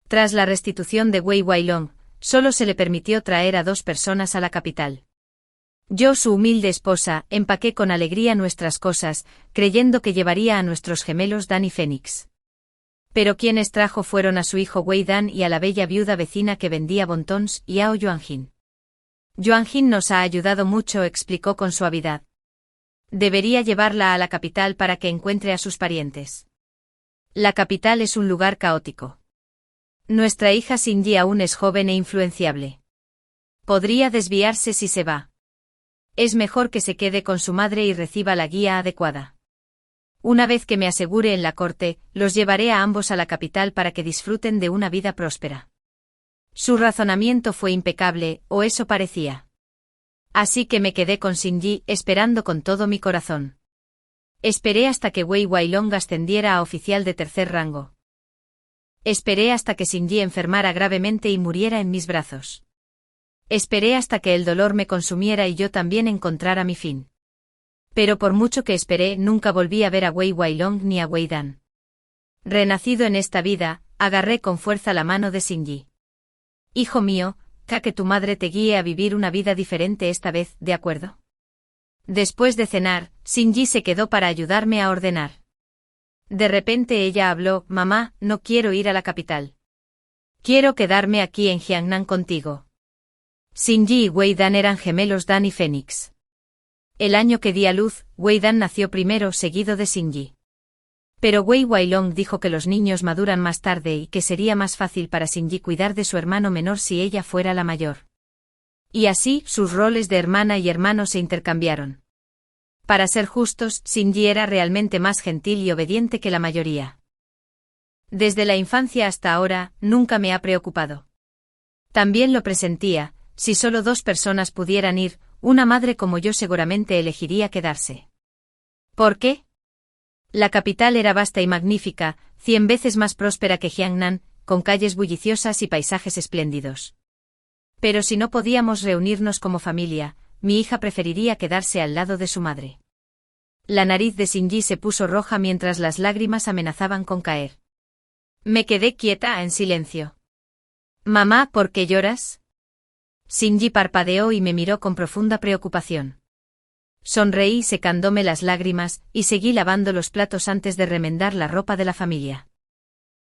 Tras la restitución de Wei Wailong, solo se le permitió traer a 2 personas a la capital. Yo, su humilde esposa, empaqué con alegría nuestras cosas, creyendo que llevaría a nuestros gemelos Dan y Fénix. Pero quienes trajo fueron a su hijo Wei Dan y a la bella viuda vecina que vendía bontons, Yao Yuanjin. Yuanjin nos ha ayudado mucho, explicó con suavidad. Debería llevarla a la capital para que encuentre a sus parientes. La capital es un lugar caótico. Nuestra hija Xingyi aún es joven e influenciable. Podría desviarse si se va. Es mejor que se quede con su madre y reciba la guía adecuada. Una vez que me asegure en la corte, los llevaré a ambos a la capital para que disfruten de una vida próspera. Su razonamiento fue impecable, o eso parecía. Así que me quedé con Xingyi, esperando con todo mi corazón. Esperé hasta que Wei Wailong ascendiera a oficial de 3er rango. Esperé hasta que Xingyi enfermara gravemente y muriera en mis brazos. Esperé hasta que el dolor me consumiera y yo también encontrara mi fin. Pero por mucho que esperé, nunca volví a ver a Wei Wailong ni a Wei Dan. Renacido en esta vida, agarré con fuerza la mano de Xingyi. Hijo mío, que tu madre te guíe a vivir una vida diferente esta vez, ¿de acuerdo? Después de cenar, Xingyi se quedó para ayudarme a ordenar. De repente ella habló: mamá, no quiero ir a la capital. Quiero quedarme aquí en Jiangnan contigo. Xingyi y Wei Dan eran gemelos Dan y Fénix. El año que di a luz, Wei Dan nació primero, seguido de Xingyi. Pero Wei Wailong dijo que los niños maduran más tarde y que sería más fácil para Xingyi cuidar de su hermano menor si ella fuera la mayor. Y así, sus roles de hermana y hermano se intercambiaron. Para ser justos, Xingyi era realmente más gentil y obediente que la mayoría. Desde la infancia hasta ahora, nunca me ha preocupado. También lo presentía: si solo 2 personas pudieran ir, una madre como yo seguramente elegiría quedarse. ¿Por qué? La capital era vasta y magnífica, 100 veces más próspera que Jiangnan, con calles bulliciosas y paisajes espléndidos. Pero si no podíamos reunirnos como familia, mi hija preferiría quedarse al lado de su madre. La nariz de Xingyi se puso roja mientras las lágrimas amenazaban con caer. Me quedé quieta en silencio. Mamá, ¿por qué lloras? Xingyi parpadeó y me miró con profunda preocupación. Sonreí secándome las lágrimas, y seguí lavando los platos antes de remendar la ropa de la familia.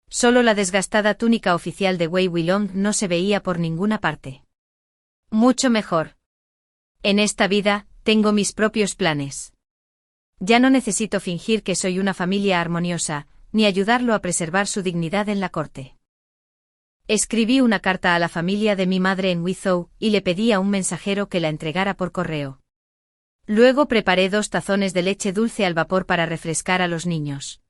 Solo la desgastada túnica oficial de Wei Wailong no se veía por ninguna parte. Mucho mejor. En esta vida, tengo mis propios planes. Ya no necesito fingir que soy una familia armoniosa, ni ayudarlo a preservar su dignidad en la corte. Escribí una carta a la familia de mi madre en Wizhou, y le pedí a un mensajero que la entregara por correo. Luego preparé 2 tazones de leche dulce al vapor para refrescar a los niños.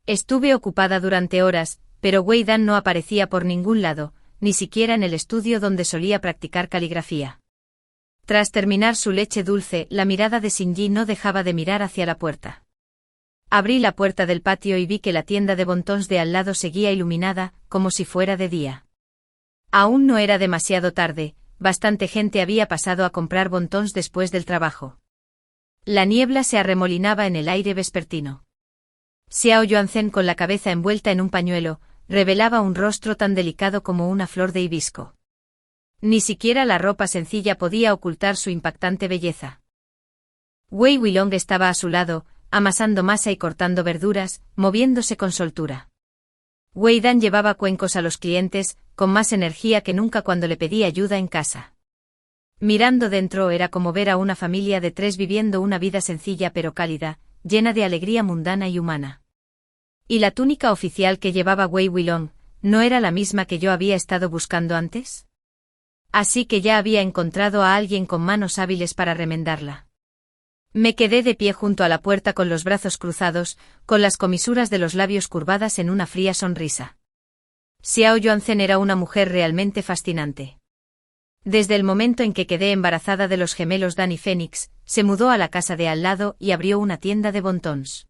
Estuve ocupada durante horas, pero Wei Dan no aparecía por ningún lado, ni siquiera en el estudio donde solía practicar caligrafía. Tras terminar su leche dulce, la mirada de Xingyi no dejaba de mirar hacia la puerta. Abrí la puerta del patio y vi que la tienda de bontons de al lado seguía iluminada, como si fuera de día. Aún no era demasiado tarde, bastante gente había pasado a comprar bontons después del trabajo. La niebla se arremolinaba en el aire vespertino. Xiao Yuanzhen, con la cabeza envuelta en un pañuelo, revelaba un rostro tan delicado como una flor de hibisco. Ni siquiera la ropa sencilla podía ocultar su impactante belleza. Wei Wailong estaba a su lado, amasando masa y cortando verduras, moviéndose con soltura. Wei Dan llevaba cuencos a los clientes, con más energía que nunca cuando le pedí ayuda en casa. Mirando dentro era como ver a una familia de 3 viviendo una vida sencilla pero cálida, llena de alegría mundana y humana. ¿Y la túnica oficial que llevaba Wei Wailong, no era la misma que yo había estado buscando antes? Así que ya había encontrado a alguien con manos hábiles para remendarla. Me quedé de pie junto a la puerta con los brazos cruzados, con las comisuras de los labios curvadas en una fría sonrisa. Xiao Yuanzhen era una mujer realmente fascinante. Desde el momento en que quedé embarazada de los gemelos Dan y Fénix, se mudó a la casa de al lado y abrió una tienda de bontons.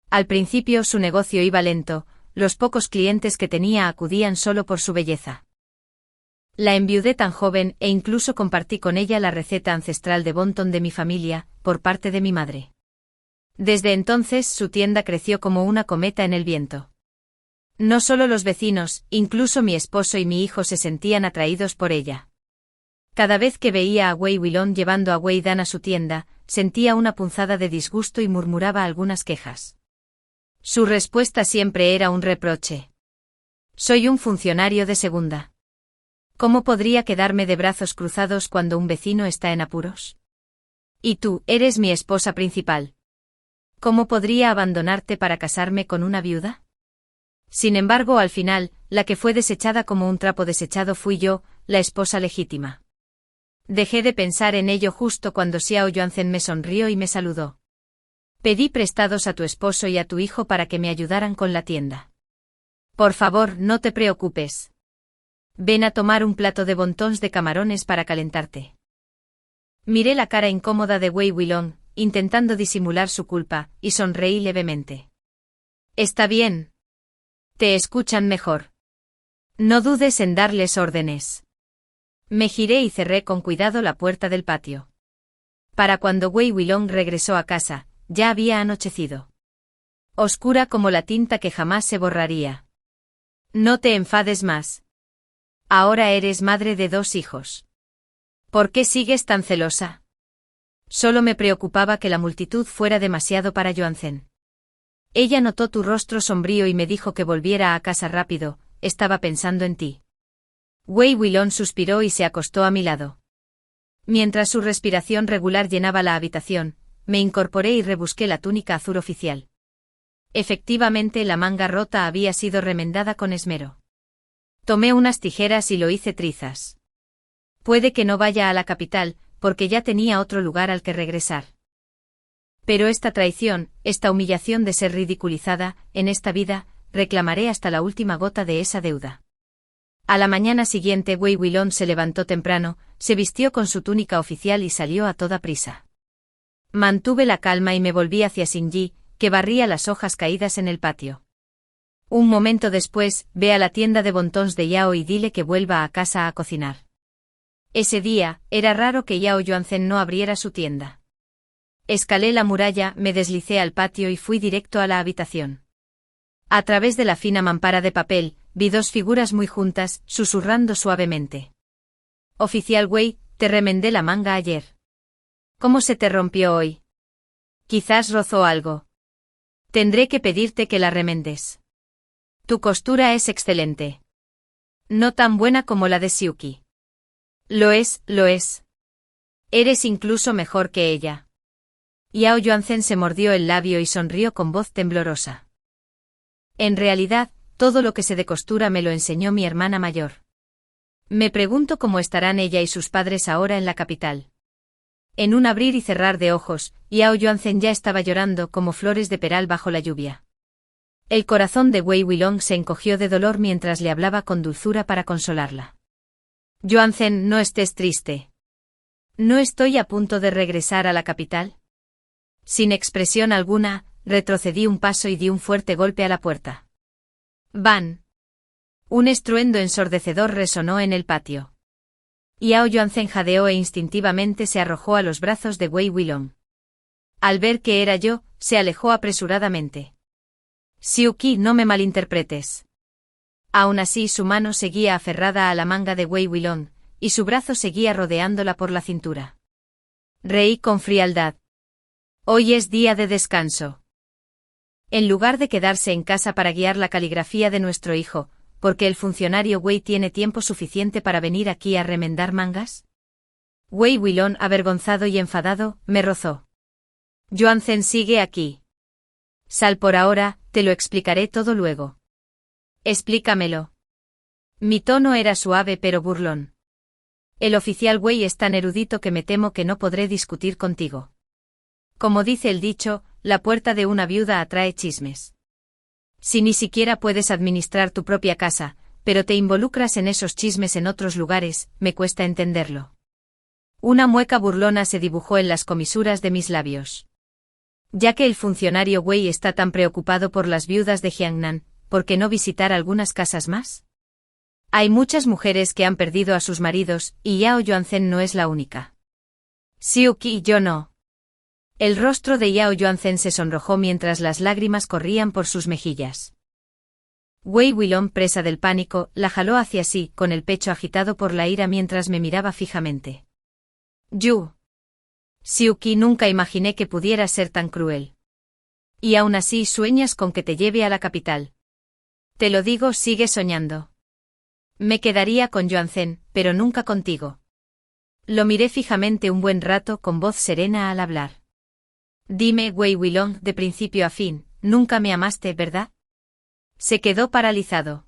Al principio su negocio iba lento, los pocos clientes que tenía acudían solo por su belleza. La enviudé tan joven e incluso compartí con ella la receta ancestral de bonton de mi familia, por parte de mi madre. Desde entonces su tienda creció como una cometa en el viento. No solo los vecinos, incluso mi esposo y mi hijo se sentían atraídos por ella. Cada vez que veía a Wei Wilong llevando a Wei Dan a su tienda, sentía una punzada de disgusto y murmuraba algunas quejas. Su respuesta siempre era un reproche. Soy un funcionario de segunda. ¿Cómo podría quedarme de brazos cruzados cuando un vecino está en apuros? Y tú, eres mi esposa principal. ¿Cómo podría abandonarte para casarme con una viuda? Sin embargo, al final, la que fue desechada como un trapo desechado fui yo, la esposa legítima. Dejé de pensar en ello justo cuando Xiao Yuanzhen me sonrió y me saludó. Pedí prestados a tu esposo y a tu hijo para que me ayudaran con la tienda. Por favor, no te preocupes. Ven a tomar un plato de wontons de camarones para calentarte. Miré la cara incómoda de Wei Wilong, intentando disimular su culpa, y sonreí levemente. Está bien. Te escuchan mejor. No dudes en darles órdenes. Me giré y cerré con cuidado la puerta del patio. Para cuando Wei Wilong regresó a casa, ya había anochecido. Oscura como la tinta que jamás se borraría. No te enfades más. Ahora eres madre de 2 hijos. ¿Por qué sigues tan celosa? Solo me preocupaba que la multitud fuera demasiado para Yuanzhen. Ella notó tu rostro sombrío y me dijo que volviera a casa rápido, estaba pensando en ti. Wei Wilong suspiró y se acostó a mi lado. Mientras su respiración regular llenaba la habitación, me incorporé y rebusqué la túnica azul oficial. Efectivamente, la manga rota había sido remendada con esmero. Tomé unas tijeras y lo hice trizas. Puede que no vaya a la capital, porque ya tenía otro lugar al que regresar. Pero esta traición, esta humillación de ser ridiculizada, en esta vida, reclamaré hasta la última gota de esa deuda. A la mañana siguiente Wei Wilong se levantó temprano, se vistió con su túnica oficial y salió a toda prisa. Mantuve la calma y me volví hacia Xingyi, que barría las hojas caídas en el patio. Un momento después, ve a la tienda de wontons de Yao y dile que vuelva a casa a cocinar. Ese día, era raro que Yao Yuanzhen no abriera su tienda. Escalé la muralla, me deslicé al patio y fui directo a la habitación. A través de la fina mampara de papel, vi 2 figuras muy juntas, susurrando suavemente. Oficial Wei, te remendé la manga ayer. ¿Cómo se te rompió hoy? Quizás rozó algo. Tendré que pedirte que la remendes. Tu costura es excelente. No tan buena como la de Xiuqi. Lo es, lo es. Eres incluso mejor que ella. Yao Yuanzhen se mordió el labio y sonrió con voz temblorosa. En realidad, todo lo que sé de costura me lo enseñó mi hermana mayor. Me pregunto cómo estarán ella y sus padres ahora en la capital. En un abrir y cerrar de ojos, Yao Yuanzhen ya estaba llorando como flores de peral bajo la lluvia. El corazón de Wei Wilong se encogió de dolor mientras le hablaba con dulzura para consolarla. Yuanzhen, no estés triste. ¿No estoy a punto de regresar a la capital? Sin expresión alguna, retrocedí un paso y di un fuerte golpe a la puerta. ¡Van! Un estruendo ensordecedor resonó en el patio. Yao Yuanzhen jadeó e instintivamente se arrojó a los brazos de Wei Wilong. Al ver que era yo, se alejó apresuradamente. Xiuqi, no me malinterpretes. Aún así su mano seguía aferrada a la manga de Wei Wilong, y su brazo seguía rodeándola por la cintura. Reí con frialdad. Hoy es día de descanso. En lugar de quedarse en casa para guiar la caligrafía de nuestro hijo, porque el funcionario Wei tiene tiempo suficiente para venir aquí a remendar mangas. Wei Wilong, avergonzado y enfadado, me rozó. Yuanzhen sigue aquí. Sal por ahora, te lo explicaré todo luego. Explícamelo. Mi tono era suave pero burlón. El oficial Wei es tan erudito que me temo que no podré discutir contigo. Como dice el dicho, la puerta de una viuda atrae chismes. Si ni siquiera puedes administrar tu propia casa, pero te involucras en esos chismes en otros lugares, me cuesta entenderlo. Una mueca burlona se dibujó en las comisuras de mis labios. Ya que el funcionario Wei está tan preocupado por las viudas de Jiangnan, ¿por qué no visitar algunas casas más? Hay muchas mujeres que han perdido a sus maridos, y Yao Yuanzhen no es la única. Xiuqi y yo no. El rostro de Yao Yuanzhen se sonrojó mientras las lágrimas corrían por sus mejillas. Wei Wilong, presa del pánico, la jaló hacia sí, con el pecho agitado por la ira mientras me miraba fijamente. Yu. Siuki, nunca imaginé que pudieras ser tan cruel. Y aún así sueñas con que te lleve a la capital. Te lo digo, sigue soñando. Me quedaría con Yuanzhen, pero nunca contigo. Lo miré fijamente un buen rato con voz serena al hablar. Dime, Wei Wilong, de principio a fin, nunca me amaste, ¿verdad? Se quedó paralizado.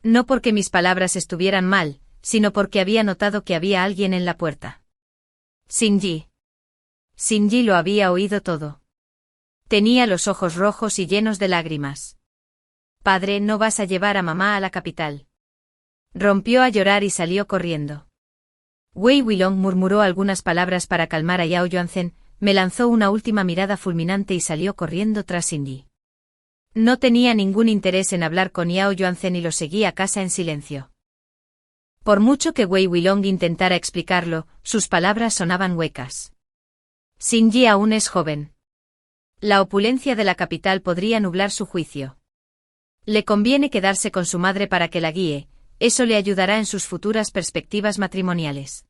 No porque mis palabras estuvieran mal, sino porque había notado que había alguien en la puerta. Xinyi. Xinyi lo había oído todo. Tenía los ojos rojos y llenos de lágrimas. Padre, no vas a llevar a mamá a la capital. Rompió a llorar y salió corriendo. Wei Wilong murmuró algunas palabras para calmar a Yao Yuanzhen, me lanzó una última mirada fulminante y salió corriendo tras Xinyi. No tenía ningún interés en hablar con Yao Yuanzhen y lo seguí a casa en silencio. Por mucho que Wei Wilong intentara explicarlo, sus palabras sonaban huecas. Xinyi aún es joven. La opulencia de la capital podría nublar su juicio. Le conviene quedarse con su madre para que la guíe, eso le ayudará en sus futuras perspectivas matrimoniales.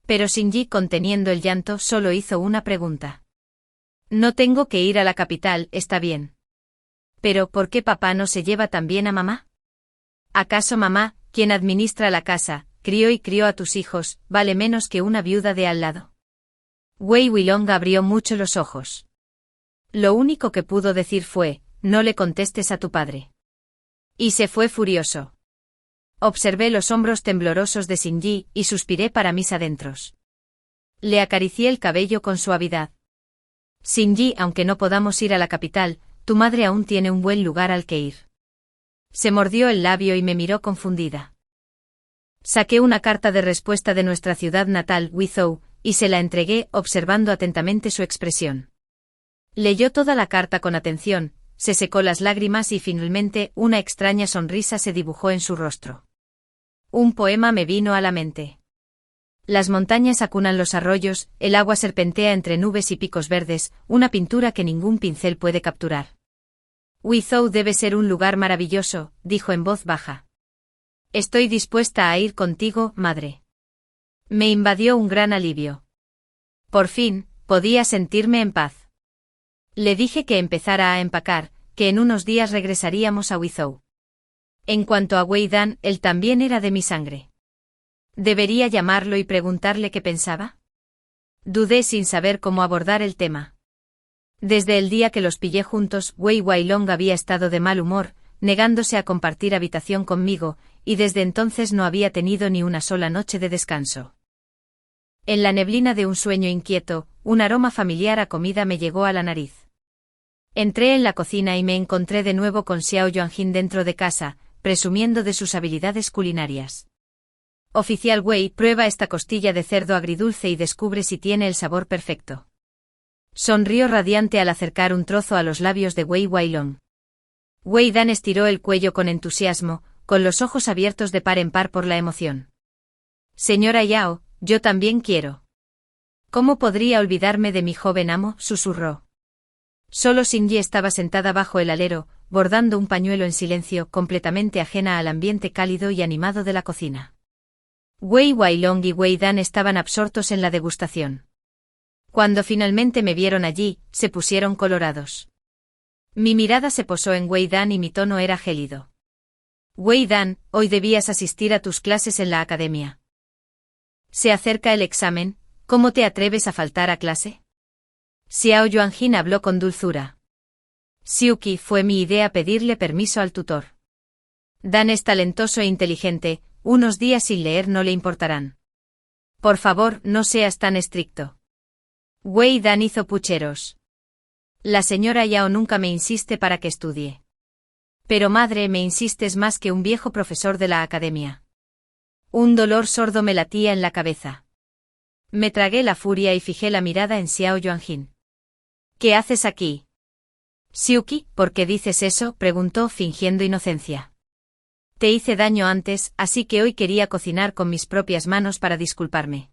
Pero Xinyi, conteniendo el llanto, solo hizo una pregunta. No tengo que ir a la capital, está bien. Pero, ¿por qué papá no se lleva también a mamá? ¿Acaso mamá, quien administra la casa, crió y crió a tus hijos, vale menos que una viuda de al lado? Wei Wilong abrió mucho los ojos. Lo único que pudo decir fue, no le contestes a tu padre. Y se fue furioso. Observé los hombros temblorosos de Xinyi y suspiré para mis adentros. Le acaricié el cabello con suavidad. Xinyi, aunque no podamos ir a la capital, tu madre aún tiene un buen lugar al que ir. Se mordió el labio y me miró confundida. Saqué una carta de respuesta de nuestra ciudad natal, Wizhou, y se la entregué, observando atentamente su expresión. Leyó toda la carta con atención, se secó las lágrimas y finalmente una extraña sonrisa se dibujó en su rostro. Un poema me vino a la mente. Las montañas acunan los arroyos, el agua serpentea entre nubes y picos verdes, una pintura que ningún pincel puede capturar. Wizhou debe ser un lugar maravilloso, dijo en voz baja. Estoy dispuesta a ir contigo, madre. Me invadió un gran alivio. Por fin, podía sentirme en paz. Le dije que empezara a empacar, que en unos días regresaríamos a Wizhou. En cuanto a Wei Dan, él también era de mi sangre. ¿Debería llamarlo y preguntarle qué pensaba? Dudé sin saber cómo abordar el tema. Desde el día que los pillé juntos, Wei Wilong había estado de mal humor, negándose a compartir habitación conmigo, y desde entonces no había tenido ni una sola noche de descanso. En la neblina de un sueño inquieto, un aroma familiar a comida me llegó a la nariz. Entré en la cocina y me encontré de nuevo con Xiao Yuanjin dentro de casa, presumiendo de sus habilidades culinarias. Oficial Wei, prueba esta costilla de cerdo agridulce y descubre si tiene el sabor perfecto. Sonrió radiante al acercar un trozo a los labios de Wei Wilong. Wei Dan estiró el cuello con entusiasmo, con los ojos abiertos de par en par por la emoción. Señora Yao, yo también quiero. ¿Cómo podría olvidarme de mi joven amo?, susurró. Solo Xinyi estaba sentada bajo el alero, bordando un pañuelo en silencio, completamente ajena al ambiente cálido y animado de la cocina. Wei Wilong y Wei Dan estaban absortos en la degustación. Cuando finalmente me vieron allí, se pusieron colorados. Mi mirada se posó en Wei Dan y mi tono era gélido. Wei Dan, hoy debías asistir a tus clases en la academia. Se acerca el examen, ¿cómo te atreves a faltar a clase? Xiao Yuanjin habló con dulzura. Siuki, fue mi idea pedirle permiso al tutor. Dan es talentoso e inteligente, unos días sin leer no le importarán. Por favor, no seas tan estricto. Wei Dan hizo pucheros. La señora Yao nunca me insiste para que estudie. Pero madre, me insistes más que un viejo profesor de la academia. Un dolor sordo me latía en la cabeza. Me tragué la furia y fijé la mirada en Xiao Yuanjin. ¿Qué haces aquí? Siuki, ¿por qué dices eso?, preguntó fingiendo inocencia. Te hice daño antes, así que hoy quería cocinar con mis propias manos para disculparme.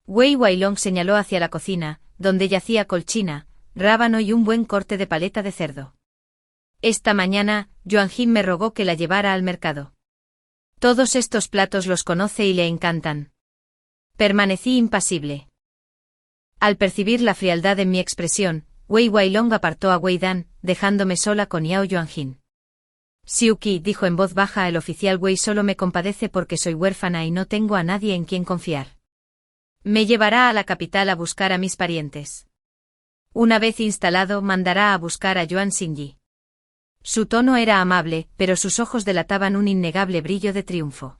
Wei Wilong señaló hacia la cocina, donde yacía colchina, rábano y un buen corte de paleta de cerdo. Esta mañana, Yuanjin me rogó que la llevara al mercado. Todos estos platos los conoce y le encantan. Permanecí impasible. Al percibir la frialdad en mi expresión, Wei Wailong apartó a Wei Dan, dejándome sola con Yao Yuanjin. Xiuqi, dijo en voz baja el oficial Wei, solo me compadece porque soy huérfana y no tengo a nadie en quien confiar. Me llevará a la capital a buscar a mis parientes. Una vez instalado, mandará a buscar a Yuan Xingyi. Su tono era amable, pero sus ojos delataban un innegable brillo de triunfo.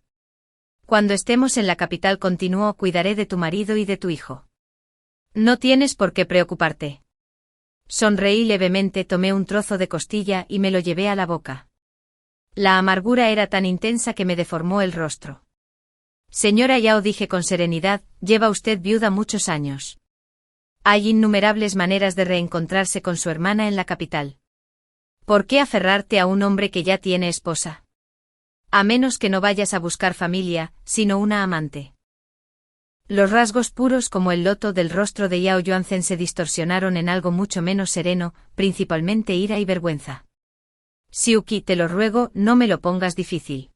Cuando estemos en la capital, continuó, cuidaré de tu marido y de tu hijo. No tienes por qué preocuparte. Sonreí levemente, tomé un trozo de costilla y me lo llevé a la boca. La amargura era tan intensa que me deformó el rostro. Señora Yao, dije con serenidad, lleva usted viuda muchos años. Hay innumerables maneras de reencontrarse con su hermana en la capital. ¿Por qué aferrarte a un hombre que ya tiene esposa? A menos que no vayas a buscar familia, sino una amante. Los rasgos puros como el loto del rostro de Yao Yuanzhen se distorsionaron en algo mucho menos sereno, principalmente ira y vergüenza. Xiuqi, te lo ruego, no me lo pongas difícil.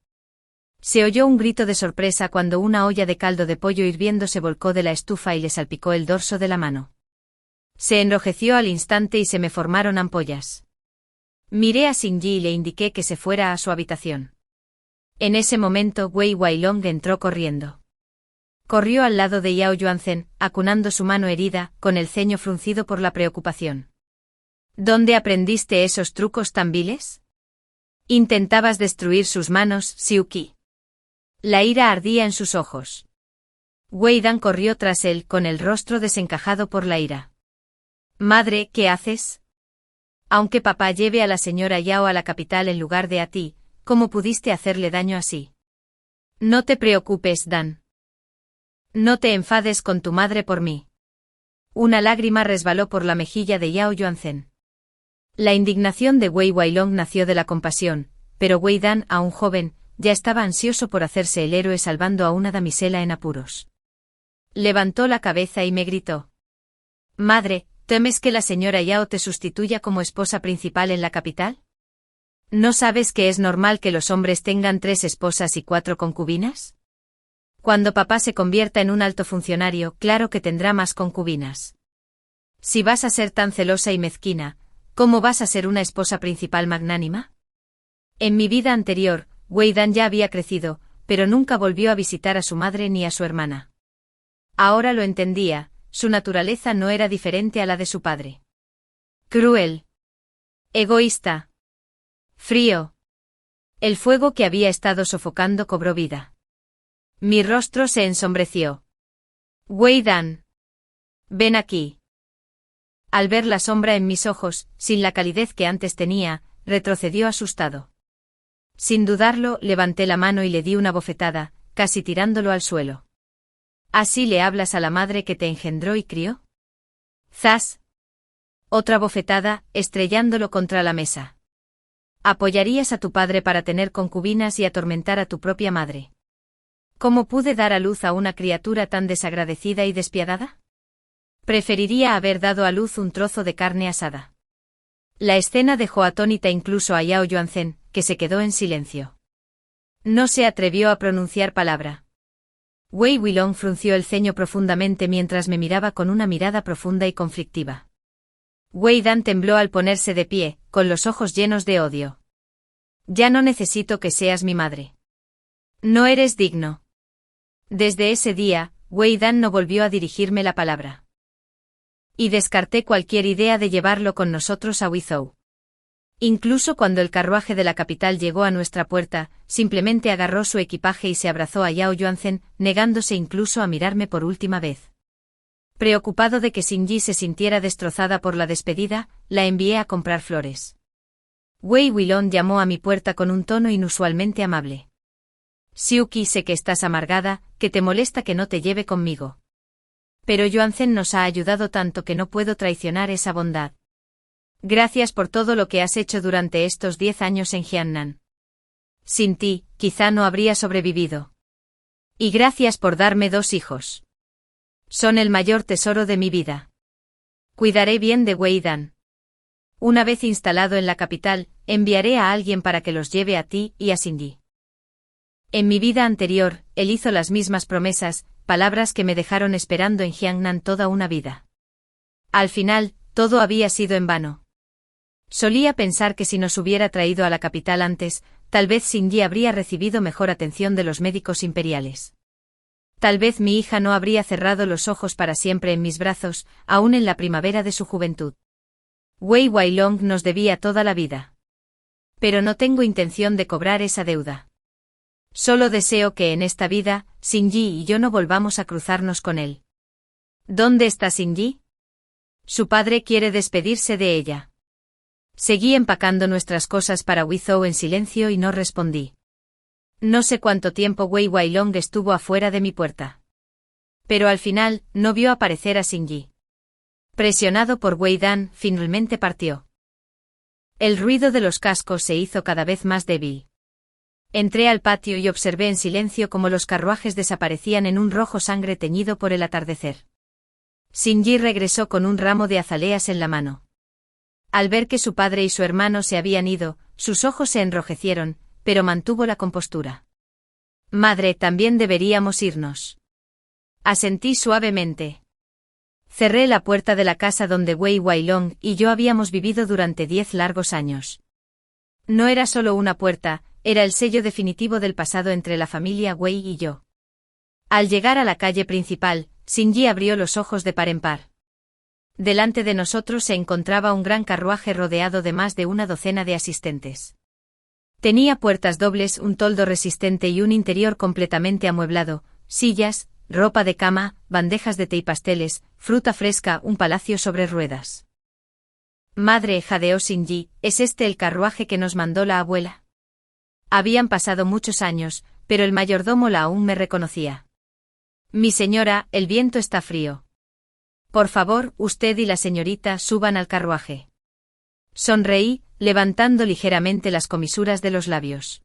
Se oyó un grito de sorpresa cuando una olla de caldo de pollo hirviendo se volcó de la estufa y le salpicó el dorso de la mano. Se enrojeció al instante y se me formaron ampollas. Miré a Xingyi y le indiqué que se fuera a su habitación. En ese momento Wei Wailong entró corriendo. Corrió al lado de Yao Yuanzhen, acunando su mano herida, con el ceño fruncido por la preocupación. ¿Dónde aprendiste esos trucos tan viles? Intentabas destruir sus manos, Xiuqi. La ira ardía en sus ojos. Wei Dan corrió tras él, con el rostro desencajado por la ira. Madre, ¿qué haces? Aunque papá lleve a la señora Yao a la capital en lugar de a ti, ¿cómo pudiste hacerle daño así? No te preocupes, Dan. No te enfades con tu madre por mí. Una lágrima resbaló por la mejilla de Yao Yuanzhen. La indignación de Wei Wailong nació de la compasión, pero Wei Dan, aún joven, ya estaba ansioso por hacerse el héroe salvando a una damisela en apuros. Levantó la cabeza y me gritó. Madre, ¿temes que la señora Yao te sustituya como esposa principal en la capital? ¿No sabes que es normal que los hombres tengan 3 esposas y 4 concubinas? Cuando papá se convierta en un alto funcionario, claro que tendrá más concubinas. Si vas a ser tan celosa y mezquina, ¿cómo vas a ser una esposa principal magnánima? En mi vida anterior, Wei Dan ya había crecido, pero nunca volvió a visitar a su madre ni a su hermana. Ahora lo entendía, su naturaleza no era diferente a la de su padre. Cruel. Egoísta. Frío. El fuego que había estado sofocando cobró vida. Mi rostro se ensombreció. Wei Dan. Ven aquí. Al ver la sombra en mis ojos, sin la calidez que antes tenía, retrocedió asustado. Sin dudarlo, levanté la mano y le di una bofetada, casi tirándolo al suelo. ¿Así le hablas a la madre que te engendró y crió? ¡Zas! Otra bofetada, estrellándolo contra la mesa. ¿Apoyarías a tu padre para tener concubinas y atormentar a tu propia madre? ¿Cómo pude dar a luz a una criatura tan desagradecida y despiadada? Preferiría haber dado a luz un trozo de carne asada. La escena dejó atónita incluso a Yao Yuanzhen, que se quedó en silencio. No se atrevió a pronunciar palabra. Wei Wailong frunció el ceño profundamente mientras me miraba con una mirada profunda y conflictiva. Wei Dan tembló al ponerse de pie, con los ojos llenos de odio. Ya no necesito que seas mi madre. No eres digno. Desde ese día, Wei Dan no volvió a dirigirme la palabra. Y descarté cualquier idea de llevarlo con nosotros a Wizhou. Incluso cuando el carruaje de la capital llegó a nuestra puerta, simplemente agarró su equipaje y se abrazó a Yao Yuanzhen, negándose incluso a mirarme por última vez. Preocupado de que Xingyi se sintiera destrozada por la despedida, la envié a comprar flores. Wei Wailong llamó a mi puerta con un tono inusualmente amable. Xiuqi, sé que estás amargada, que te molesta que no te lleve conmigo. Pero Yuanzhen nos ha ayudado tanto que no puedo traicionar esa bondad. Gracias por todo lo que has hecho durante estos 10 años en Jiannan. Sin ti, quizá no habría sobrevivido. Y gracias por darme 2 hijos. Son el mayor tesoro de mi vida. Cuidaré bien de Wei Dan. Una vez instalado en la capital, enviaré a alguien para que los lleve a ti y a Shinji. En mi vida anterior, él hizo las mismas promesas, palabras que me dejaron esperando en Jiangnan toda una vida. Al final, todo había sido en vano. Solía pensar que si nos hubiera traído a la capital antes, tal vez Shinji habría recibido mejor atención de los médicos imperiales. Tal vez mi hija no habría cerrado los ojos para siempre en mis brazos, aún en la primavera de su juventud. Wei Wailong nos debía toda la vida. Pero no tengo intención de cobrar esa deuda. Solo deseo que en esta vida, Shinji y yo no volvamos a cruzarnos con él. ¿Dónde está Shinji? Su padre quiere despedirse de ella. Seguí empacando nuestras cosas para Wizhou en silencio y no respondí. No sé cuánto tiempo Wei Wailong estuvo afuera de mi puerta. Pero al final, no vio aparecer a Shinji. Presionado por Wei Dan, finalmente partió. El ruido de los cascos se hizo cada vez más débil. Entré al patio y observé en silencio cómo los carruajes desaparecían en un rojo sangre teñido por el atardecer. Shinji regresó con un ramo de azaleas en la mano. Al ver que su padre y su hermano se habían ido, sus ojos se enrojecieron, pero mantuvo la compostura. Madre, también deberíamos irnos. Asentí suavemente. Cerré la puerta de la casa donde Wei Wailong y yo habíamos vivido durante 10 largos años. No era solo una puerta, era el sello definitivo del pasado entre la familia Wei y yo. Al llegar a la calle principal, Shinji abrió los ojos de par en par. Delante de nosotros se encontraba un gran carruaje rodeado de más de una docena de asistentes. Tenía puertas dobles, un toldo resistente y un interior completamente amueblado, sillas, ropa de cama, bandejas de té y pasteles, fruta fresca, un palacio sobre ruedas. Madre, jadeó Shinji, ¿es este el carruaje que nos mandó la abuela? Habían pasado muchos años, pero el mayordomo aún me reconocía. Mi señora, el viento está frío. Por favor, usted y la señorita suban al carruaje. Sonreí, levantando ligeramente las comisuras de los labios.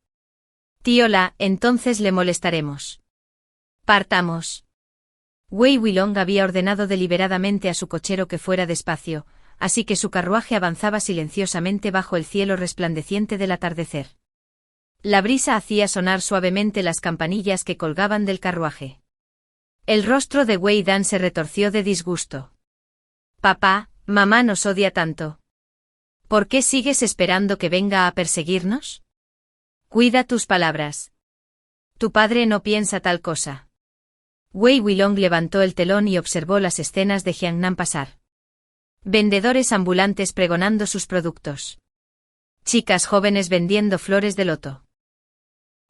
Tiola, entonces le molestaremos. Partamos. Wei Wailong había ordenado deliberadamente a su cochero que fuera despacio, así que su carruaje avanzaba silenciosamente bajo el cielo resplandeciente del atardecer. La brisa hacía sonar suavemente las campanillas que colgaban del carruaje. El rostro de Wei Dan se retorció de disgusto. Papá, mamá nos odia tanto. ¿Por qué sigues esperando que venga a perseguirnos? Cuida tus palabras. Tu padre no piensa tal cosa. Wei Wailong levantó el telón y observó las escenas de Jiangnan pasar. Vendedores ambulantes pregonando sus productos. Chicas jóvenes vendiendo flores de loto.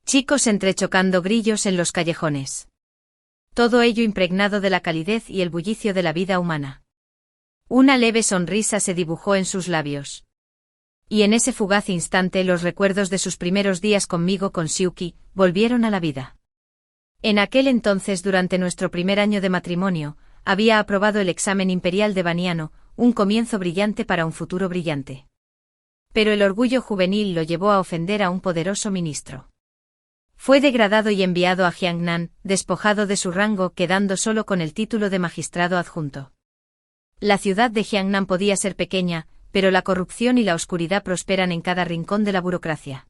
Chicos entrechocando grillos en los callejones. Todo ello impregnado de la calidez y el bullicio de la vida humana. Una leve sonrisa se dibujó en sus labios. Y en ese fugaz instante los recuerdos de sus primeros días conmigo con Xiuqi volvieron a la vida. En aquel entonces, durante nuestro primer año de matrimonio, había aprobado el examen imperial de Baniano, un comienzo brillante para un futuro brillante. Pero el orgullo juvenil lo llevó a ofender a un poderoso ministro. Fue degradado y enviado a Jiangnan, despojado de su rango, quedando solo con el título de magistrado adjunto. La ciudad de Jiangnan podía ser pequeña, pero la corrupción y la oscuridad prosperan en cada rincón de la burocracia.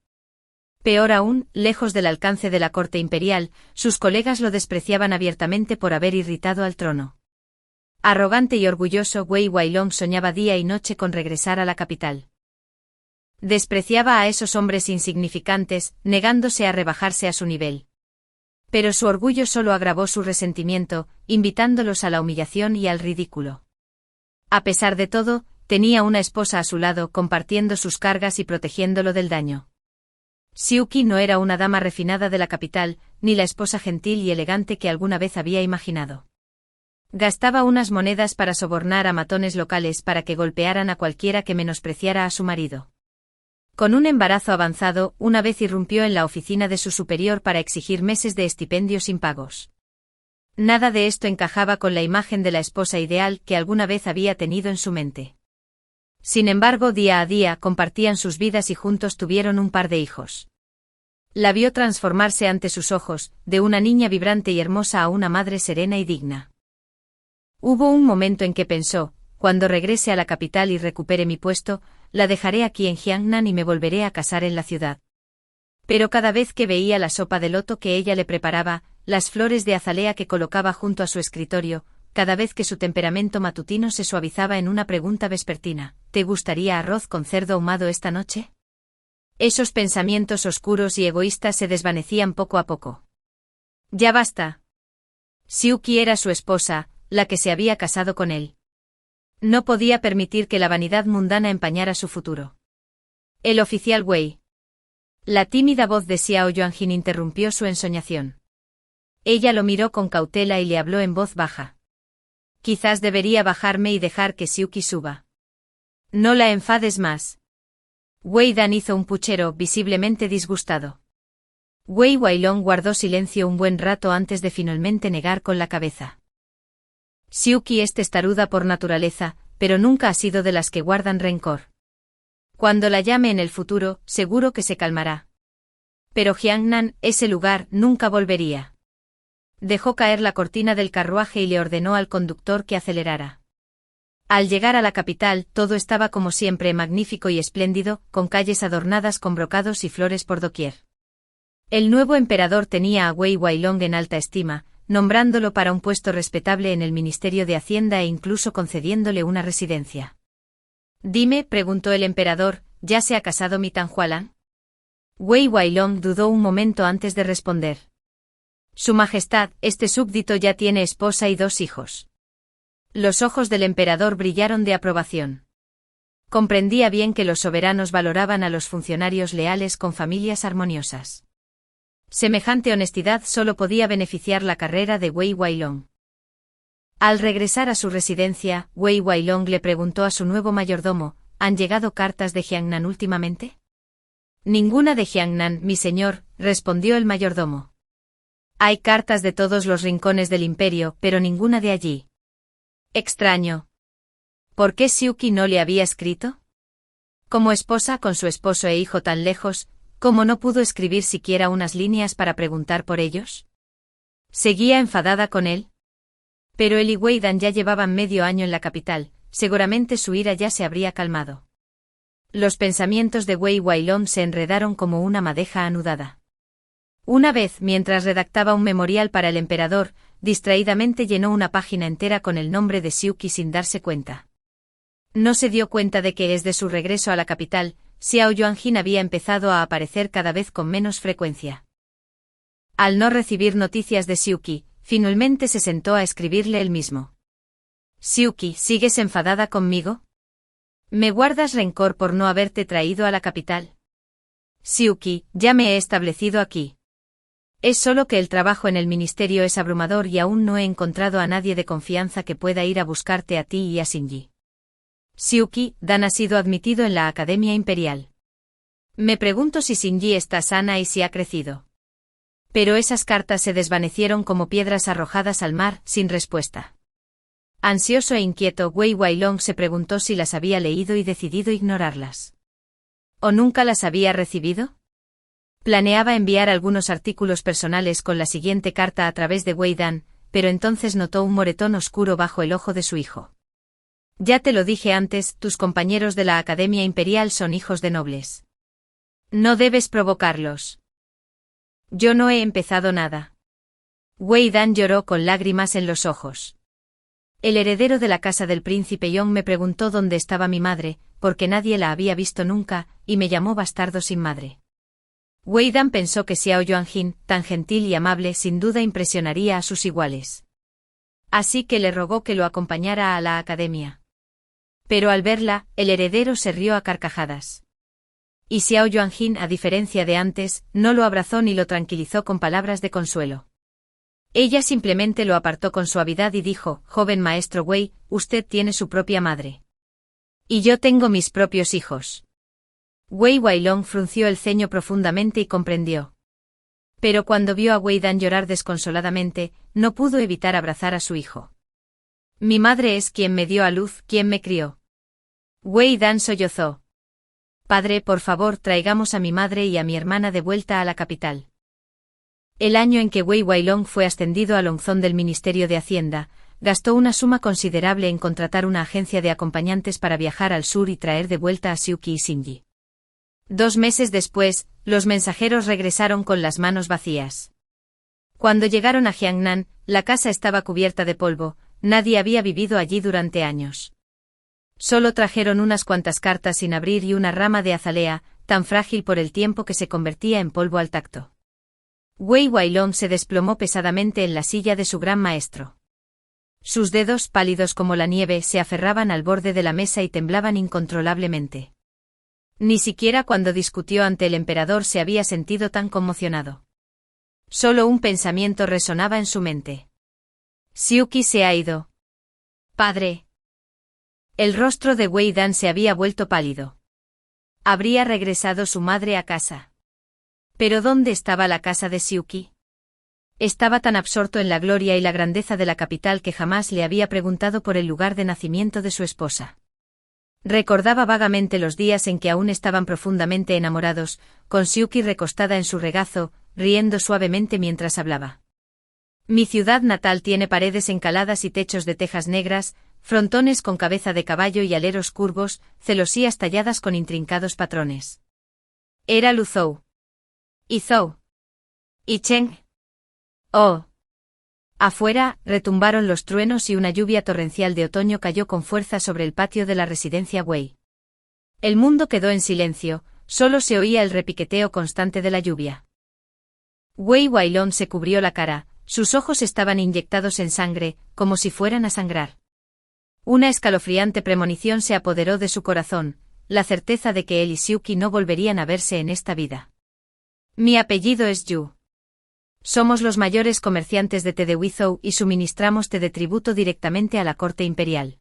Peor aún, lejos del alcance de la corte imperial, sus colegas lo despreciaban abiertamente por haber irritado al trono. Arrogante y orgulloso, Wei Wailong soñaba día y noche con regresar a la capital. Despreciaba a esos hombres insignificantes, negándose a rebajarse a su nivel. Pero su orgullo solo agravó su resentimiento, invitándolos a la humillación y al ridículo. A pesar de todo, tenía una esposa a su lado, compartiendo sus cargas y protegiéndolo del daño. Xiuqi no era una dama refinada de la capital, ni la esposa gentil y elegante que alguna vez había imaginado. Gastaba unas monedas para sobornar a matones locales para que golpearan a cualquiera que menospreciara a su marido. Con un embarazo avanzado, una vez irrumpió en la oficina de su superior para exigir meses de estipendios impagos. Nada de esto encajaba con la imagen de la esposa ideal que alguna vez había tenido en su mente. Sin embargo, día a día compartían sus vidas y juntos tuvieron un par de hijos. La vio transformarse ante sus ojos, de una niña vibrante y hermosa a una madre serena y digna. Hubo un momento en que pensó, cuando regrese a la capital y recupere mi puesto, la dejaré aquí en Jiangnan y me volveré a casar en la ciudad. Pero cada vez que veía la sopa de loto que ella le preparaba, las flores de azalea que colocaba junto a su escritorio, cada vez que su temperamento matutino se suavizaba en una pregunta vespertina, ¿te gustaría arroz con cerdo ahumado esta noche? Esos pensamientos oscuros y egoístas se desvanecían poco a poco. Ya basta. Siuki era su esposa, la que se había casado con él. No podía permitir que la vanidad mundana empañara su futuro. El oficial Wei. La tímida voz de Xiao Yuanjin interrumpió su ensoñación. Ella lo miró con cautela y le habló en voz baja. Quizás debería bajarme y dejar que Siuki suba. No la enfades más. Wei Dan hizo un puchero, visiblemente disgustado. Wei Wailong guardó silencio un buen rato antes de finalmente negar con la cabeza. Siuki es testaruda por naturaleza, pero nunca ha sido de las que guardan rencor. Cuando la llame en el futuro, seguro que se calmará. Pero Jiangnan, ese lugar, nunca volvería. Dejó caer la cortina del carruaje y le ordenó al conductor que acelerara. Al llegar a la capital, todo estaba como siempre magnífico y espléndido, con calles adornadas con brocados y flores por doquier. El nuevo emperador tenía a Wei Wailong en alta estima, nombrándolo para un puesto respetable en el Ministerio de Hacienda e incluso concediéndole una residencia. Dime, preguntó el emperador, ¿ya se ha casado mi Tan Hualan? Wei Wailong dudó un momento antes de responder. Su Majestad, este súbdito ya tiene esposa y 2 hijos. Los ojos del emperador brillaron de aprobación. Comprendía bien que los soberanos valoraban a los funcionarios leales con familias armoniosas. Semejante honestidad solo podía beneficiar la carrera de Wei Wailong. Al regresar a su residencia, Wei Wailong le preguntó a su nuevo mayordomo, ¿han llegado cartas de Jiangnan últimamente? Ninguna de Jiangnan, mi señor, respondió el mayordomo. Hay cartas de todos los rincones del imperio, pero ninguna de allí. Extraño. ¿Por qué Siuki no le había escrito? Como esposa con su esposo e hijo tan lejos, ¿cómo no pudo escribir siquiera unas líneas para preguntar por ellos? ¿Seguía enfadada con él? Pero él y Wei Dan ya llevaban medio año en la capital, seguramente su ira ya se habría calmado. Los pensamientos de Wei Wailong se enredaron como una madeja anudada. Una vez, mientras redactaba un memorial para el emperador, distraídamente llenó una página entera con el nombre de Siuki sin darse cuenta. No se dio cuenta de que desde su regreso a la capital, Xiao Yuanjin había empezado a aparecer cada vez con menos frecuencia. Al no recibir noticias de Siuki, finalmente se sentó a escribirle él mismo. Siuki, ¿sigues enfadada conmigo? ¿Me guardas rencor por no haberte traído a la capital? Siuki, ya me he establecido aquí. Es solo que el trabajo en el ministerio es abrumador y aún no he encontrado a nadie de confianza que pueda ir a buscarte a ti y a Shinji. Siuki, Dan ha sido admitido en la Academia Imperial. Me pregunto si Shinji está sana y si ha crecido. Pero esas cartas se desvanecieron como piedras arrojadas al mar, sin respuesta. Ansioso e inquieto, Wei Wailong se preguntó si las había leído y decidido ignorarlas. ¿O nunca las había recibido? Planeaba enviar algunos artículos personales con la siguiente carta a través de Wei Dan, pero entonces notó un moretón oscuro bajo el ojo de su hijo. Ya te lo dije antes, tus compañeros de la Academia Imperial son hijos de nobles. No debes provocarlos. Yo no he empezado nada. Wei Dan lloró con lágrimas en los ojos. El heredero de la casa del príncipe Yong me preguntó dónde estaba mi madre, porque nadie la había visto nunca, y me llamó bastardo sin madre. Wei Dan pensó que Xiao Yuanjin, tan gentil y amable, sin duda impresionaría a sus iguales. Así que le rogó que lo acompañara a la academia. Pero al verla, el heredero se rió a carcajadas. Y Xiao Yuanjin, a diferencia de antes, no lo abrazó ni lo tranquilizó con palabras de consuelo. Ella simplemente lo apartó con suavidad y dijo, joven maestro Wei, usted tiene su propia madre. Y yo tengo mis propios hijos. Wei Wailong frunció el ceño profundamente y comprendió. Pero cuando vio a Wei Dan llorar desconsoladamente, no pudo evitar abrazar a su hijo. Mi madre es quien me dio a luz, quien me crió. Wei Dan sollozó. Padre, por favor, traigamos a mi madre y a mi hermana de vuelta a la capital. El año en que Wei Wailong fue ascendido al onzón del Ministerio de Hacienda, gastó una suma considerable en contratar una agencia de acompañantes para viajar al sur y traer de vuelta a Siuki y Shinji. 2 meses después, los mensajeros regresaron con las manos vacías. Cuando llegaron a Jiangnan, la casa estaba cubierta de polvo, nadie había vivido allí durante años. Solo trajeron unas cuantas cartas sin abrir y una rama de azalea, tan frágil por el tiempo que se convertía en polvo al tacto. Wei Wailong se desplomó pesadamente en la silla de su gran maestro. Sus dedos, pálidos como la nieve, se aferraban al borde de la mesa y temblaban incontrolablemente. Ni siquiera cuando discutió ante el emperador se había sentido tan conmocionado. Solo un pensamiento resonaba en su mente. Siuki se ha ido. Padre. El rostro de Wei Dan se había vuelto pálido. Habría regresado su madre a casa. Pero ¿dónde estaba la casa de Siuki? Estaba tan absorto en la gloria y la grandeza de la capital que jamás le había preguntado por el lugar de nacimiento de su esposa. Recordaba vagamente los días en que aún estaban profundamente enamorados, con Siuki recostada en su regazo, riendo suavemente mientras hablaba. Mi ciudad natal tiene paredes encaladas y techos de tejas negras, frontones con cabeza de caballo y aleros curvos, celosías talladas con intrincados patrones. Era Luzhou. Y Zhou. Y Cheng. Oh. Afuera, retumbaron los truenos y una lluvia torrencial de otoño cayó con fuerza sobre el patio de la residencia Wei. El mundo quedó en silencio, solo se oía el repiqueteo constante de la lluvia. Wei Wailong se cubrió la cara, sus ojos estaban inyectados en sangre, como si fueran a sangrar. Una escalofriante premonición se apoderó de su corazón, la certeza de que él y Siuki no volverían a verse en esta vida. Mi apellido es Yu. Somos los mayores comerciantes de té de Wizhou y suministramos té de tributo directamente a la corte imperial.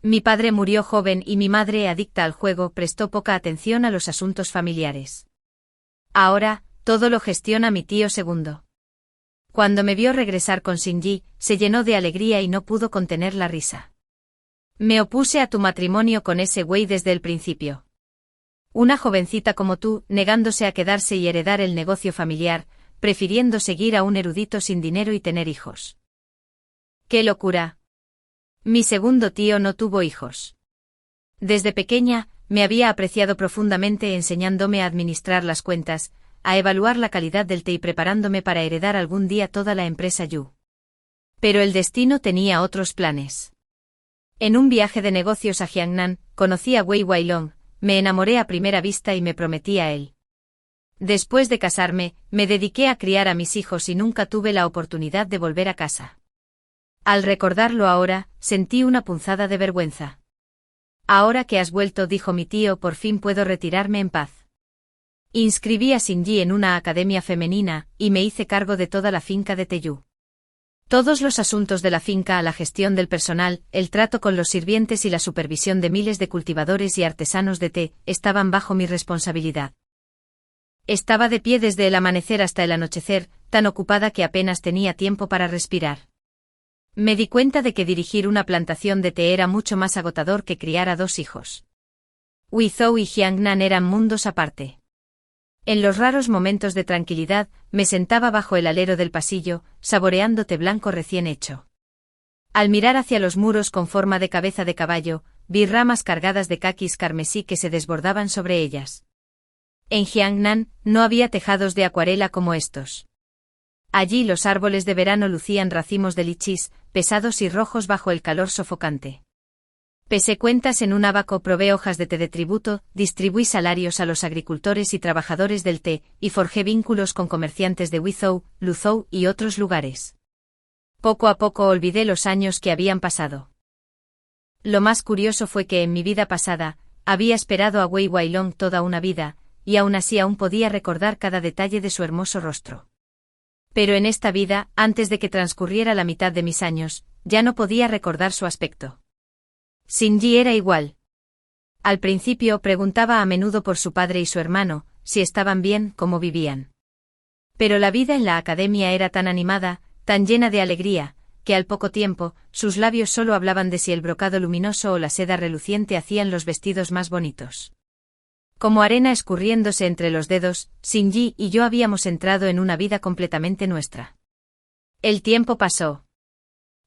Mi padre murió joven y mi madre, adicta al juego, prestó poca atención a los asuntos familiares. Ahora, todo lo gestiona mi tío segundo. Cuando me vio regresar con Shinji, se llenó de alegría y no pudo contener la risa. Me opuse a tu matrimonio con ese Wei desde el principio. Una jovencita como tú, negándose a quedarse y heredar el negocio familiar, prefiriendo seguir a un erudito sin dinero y tener hijos. ¡Qué locura! Mi segundo tío no tuvo hijos. Desde pequeña, me había apreciado profundamente enseñándome a administrar las cuentas, a evaluar la calidad del té y preparándome para heredar algún día toda la empresa Yu. Pero el destino tenía otros planes. En un viaje de negocios a Jiangnan, conocí a Wei Wailong, me enamoré a primera vista y me prometí a él. Después de casarme, me dediqué a criar a mis hijos y nunca tuve la oportunidad de volver a casa. Al recordarlo ahora, sentí una punzada de vergüenza. Ahora que has vuelto, dijo mi tío, por fin puedo retirarme en paz. Inscribí a Shinji en una academia femenina, y me hice cargo de toda la finca de Teyú. Todos los asuntos de la finca, la gestión del personal, el trato con los sirvientes y la supervisión de miles de cultivadores y artesanos de té, estaban bajo mi responsabilidad. Estaba de pie desde el amanecer hasta el anochecer, tan ocupada que apenas tenía tiempo para respirar. Me di cuenta de que dirigir una plantación de té era mucho más agotador que criar a 2 hijos. Wizhou y Jiangnan eran mundos aparte. En los raros momentos de tranquilidad, me sentaba bajo el alero del pasillo, saboreando té blanco recién hecho. Al mirar hacia los muros con forma de cabeza de caballo, vi ramas cargadas de caquis carmesí que se desbordaban sobre ellas. En Jiangnan, no había tejados de acuarela como estos. Allí los árboles de verano lucían racimos de lichís, pesados y rojos bajo el calor sofocante. Pesé cuentas en un ábaco, probé hojas de té de tributo, distribuí salarios a los agricultores y trabajadores del té, y forjé vínculos con comerciantes de Wizhou, Luzhou y otros lugares. Poco a poco olvidé los años que habían pasado. Lo más curioso fue que en mi vida pasada, había esperado a Wei Wailong toda una vida, y aún así aún podía recordar cada detalle de su hermoso rostro. Pero en esta vida, antes de que transcurriera la mitad de mis años, ya no podía recordar su aspecto. Shinji era igual. Al principio preguntaba a menudo por su padre y su hermano, si estaban bien, cómo vivían. Pero la vida en la academia era tan animada, tan llena de alegría, que al poco tiempo, sus labios solo hablaban de si el brocado luminoso o la seda reluciente hacían los vestidos más bonitos. Como arena escurriéndose entre los dedos, Shinji y yo habíamos entrado en una vida completamente nuestra. El tiempo pasó.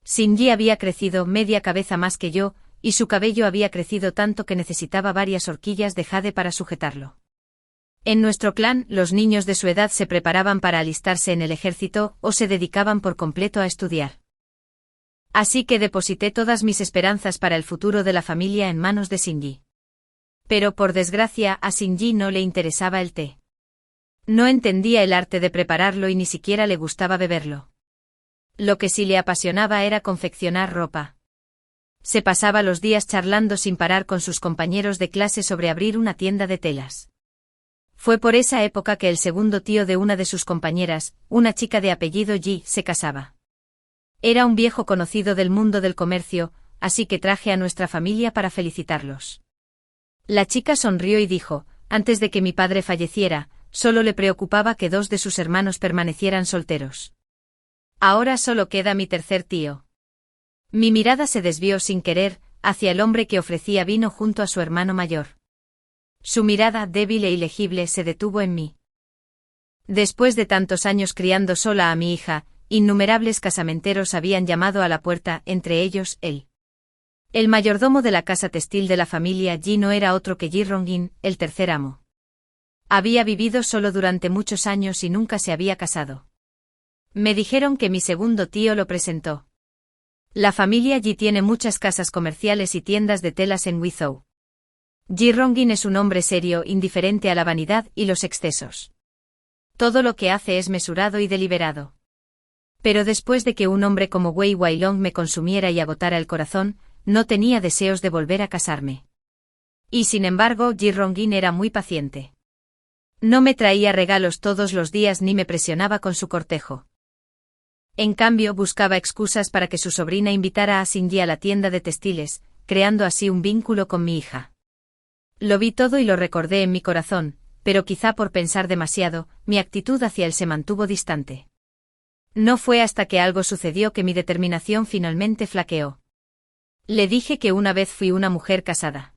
Shinji había crecido media cabeza más que yo, y su cabello había crecido tanto que necesitaba varias horquillas de jade para sujetarlo. En nuestro clan, los niños de su edad se preparaban para alistarse en el ejército o se dedicaban por completo a estudiar. Así que deposité todas mis esperanzas para el futuro de la familia en manos de Shinji. Pero por desgracia a Shinji no le interesaba el té. No entendía el arte de prepararlo y ni siquiera le gustaba beberlo. Lo que sí le apasionaba era confeccionar ropa. Se pasaba los días charlando sin parar con sus compañeros de clase sobre abrir una tienda de telas. Fue por esa época que el segundo tío de una de sus compañeras, una chica de apellido Yi, se casaba. Era un viejo conocido del mundo del comercio, así que traje a nuestra familia para felicitarlos. La chica sonrió y dijo, antes de que mi padre falleciera, solo le preocupaba que 2 de sus hermanos permanecieran solteros. Ahora solo queda mi tercer tío. Mi mirada se desvió sin querer, hacia el hombre que ofrecía vino junto a su hermano mayor. Su mirada, débil e ilegible, se detuvo en mí. Después de tantos años criando sola a mi hija, innumerables casamenteros habían llamado a la puerta, entre ellos él. El mayordomo de la casa textil de la familia Yi no era otro que Ji Rongin, el tercer amo. Había vivido solo durante muchos años y nunca se había casado. Me dijeron que mi segundo tío lo presentó. La familia Yi tiene muchas casas comerciales y tiendas de telas en Wizhou. Ji Rongin es un hombre serio, indiferente a la vanidad y los excesos. Todo lo que hace es mesurado y deliberado. Pero después de que un hombre como Wei Wailong me consumiera y agotara el corazón, no tenía deseos de volver a casarme. Y sin embargo, Ji Rongin era muy paciente. No me traía regalos todos los días ni me presionaba con su cortejo. En cambio, buscaba excusas para que su sobrina invitara a Shinji a la tienda de textiles, creando así un vínculo con mi hija. Lo vi todo y lo recordé en mi corazón, pero quizá por pensar demasiado, mi actitud hacia él se mantuvo distante. No fue hasta que algo sucedió que mi determinación finalmente flaqueó. Le dije que una vez fui una mujer casada.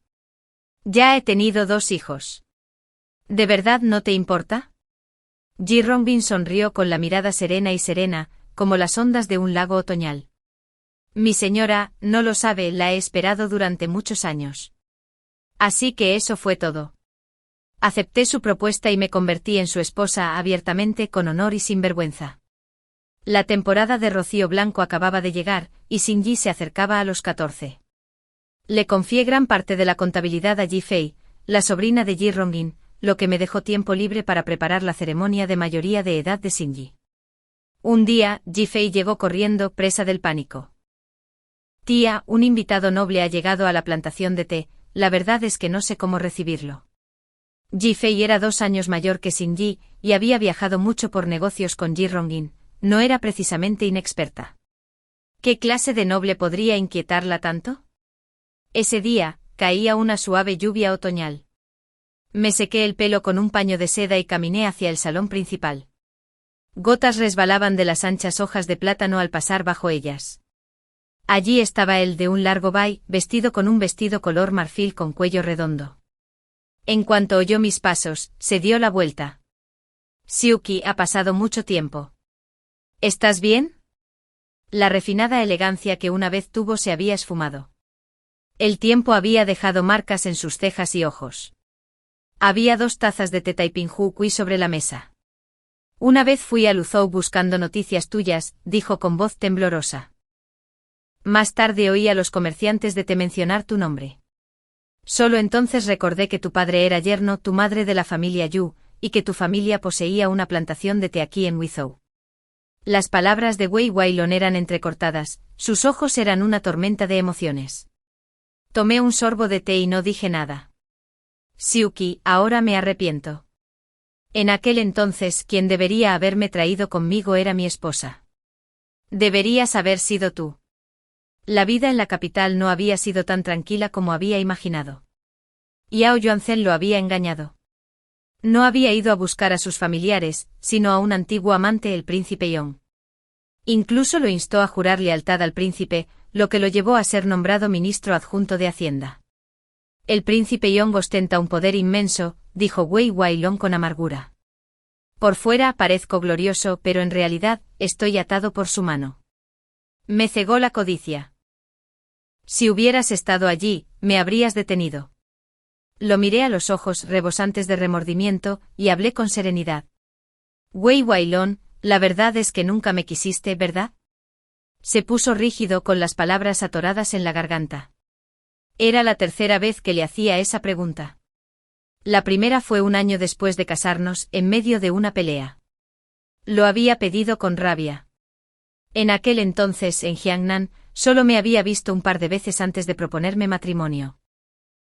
Ya he tenido 2 hijos. ¿De verdad no te importa? Ji Rongin sonrió con la mirada serena, como las ondas de un lago otoñal. Mi señora, no lo sabe, la he esperado durante muchos años. Así que eso fue todo. Acepté su propuesta y me convertí en su esposa abiertamente, con honor y sin vergüenza. La temporada de rocío blanco acababa de llegar, y Shinji se acercaba a los 14. Le confié gran parte de la contabilidad a Ji Fei, la sobrina de Ji Rongin, lo que me dejó tiempo libre para preparar la ceremonia de mayoría de edad de Shinji. Un día, Ji Fei llegó corriendo, presa del pánico. Tía, un invitado noble ha llegado a la plantación de té, la verdad es que no sé cómo recibirlo. Ji Fei era 2 años mayor que Shinji, y había viajado mucho por negocios con Ji Rongin, no era precisamente inexperta. ¿Qué clase de noble podría inquietarla tanto? Ese día, caía una suave lluvia otoñal. Me sequé el pelo con un paño de seda y caminé hacia el salón principal. Gotas resbalaban de las anchas hojas de plátano al pasar bajo ellas. Allí estaba él de un largo bai, vestido con un vestido color marfil con cuello redondo. En cuanto oyó mis pasos, se dio la vuelta. Siuki, ha pasado mucho tiempo. ¿Estás bien? La refinada elegancia que una vez tuvo se había esfumado. El tiempo había dejado marcas en sus cejas y ojos. Había 2 tazas de té Taipinghu Kui sobre la mesa. Una vez fui a Luzhou buscando noticias tuyas, dijo con voz temblorosa. Más tarde oí a los comerciantes de té mencionar tu nombre. Solo entonces recordé que tu padre era yerno, tu madre de la familia Yu, y que tu familia poseía una plantación de té aquí en Wizhou. Las palabras de Wei Wailong eran entrecortadas, sus ojos eran una tormenta de emociones. Tomé un sorbo de té y no dije nada. Siuki, ahora me arrepiento. En aquel entonces, quien debería haberme traído conmigo era mi esposa. Deberías haber sido tú. La vida en la capital no había sido tan tranquila como había imaginado. Yao Yuanzhen lo había engañado. No había ido a buscar a sus familiares, sino a un antiguo amante, el príncipe Yong. Incluso lo instó a jurar lealtad al príncipe, lo que lo llevó a ser nombrado ministro adjunto de Hacienda. El príncipe Yong ostenta un poder inmenso, dijo Wei Wailong con amargura. Por fuera parezco glorioso, pero en realidad, estoy atado por su mano. Me cegó la codicia. Si hubieras estado allí, me habrías detenido. Lo miré a los ojos rebosantes de remordimiento, y hablé con serenidad. Wei Wailon, la verdad es que nunca me quisiste, ¿verdad? Se puso rígido con las palabras atoradas en la garganta. Era la tercera vez que le hacía esa pregunta. La primera fue un año después de casarnos, en medio de una pelea. Lo había pedido con rabia. En aquel entonces, en Jiangnan, solo me había visto un par de veces antes de proponerme matrimonio.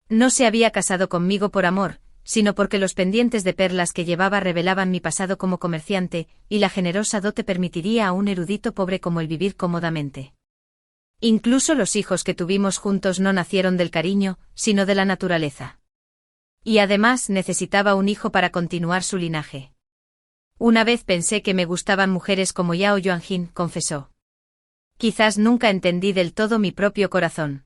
No se había casado conmigo por amor, sino porque los pendientes de perlas que llevaba revelaban mi pasado como comerciante, y la generosa dote permitiría a un erudito pobre como él vivir cómodamente. Incluso los hijos que tuvimos juntos no nacieron del cariño, sino de la naturaleza. Y además necesitaba un hijo para continuar su linaje. Una vez pensé que me gustaban mujeres como Yao Yuanjin, confesó. Quizás nunca entendí del todo mi propio corazón.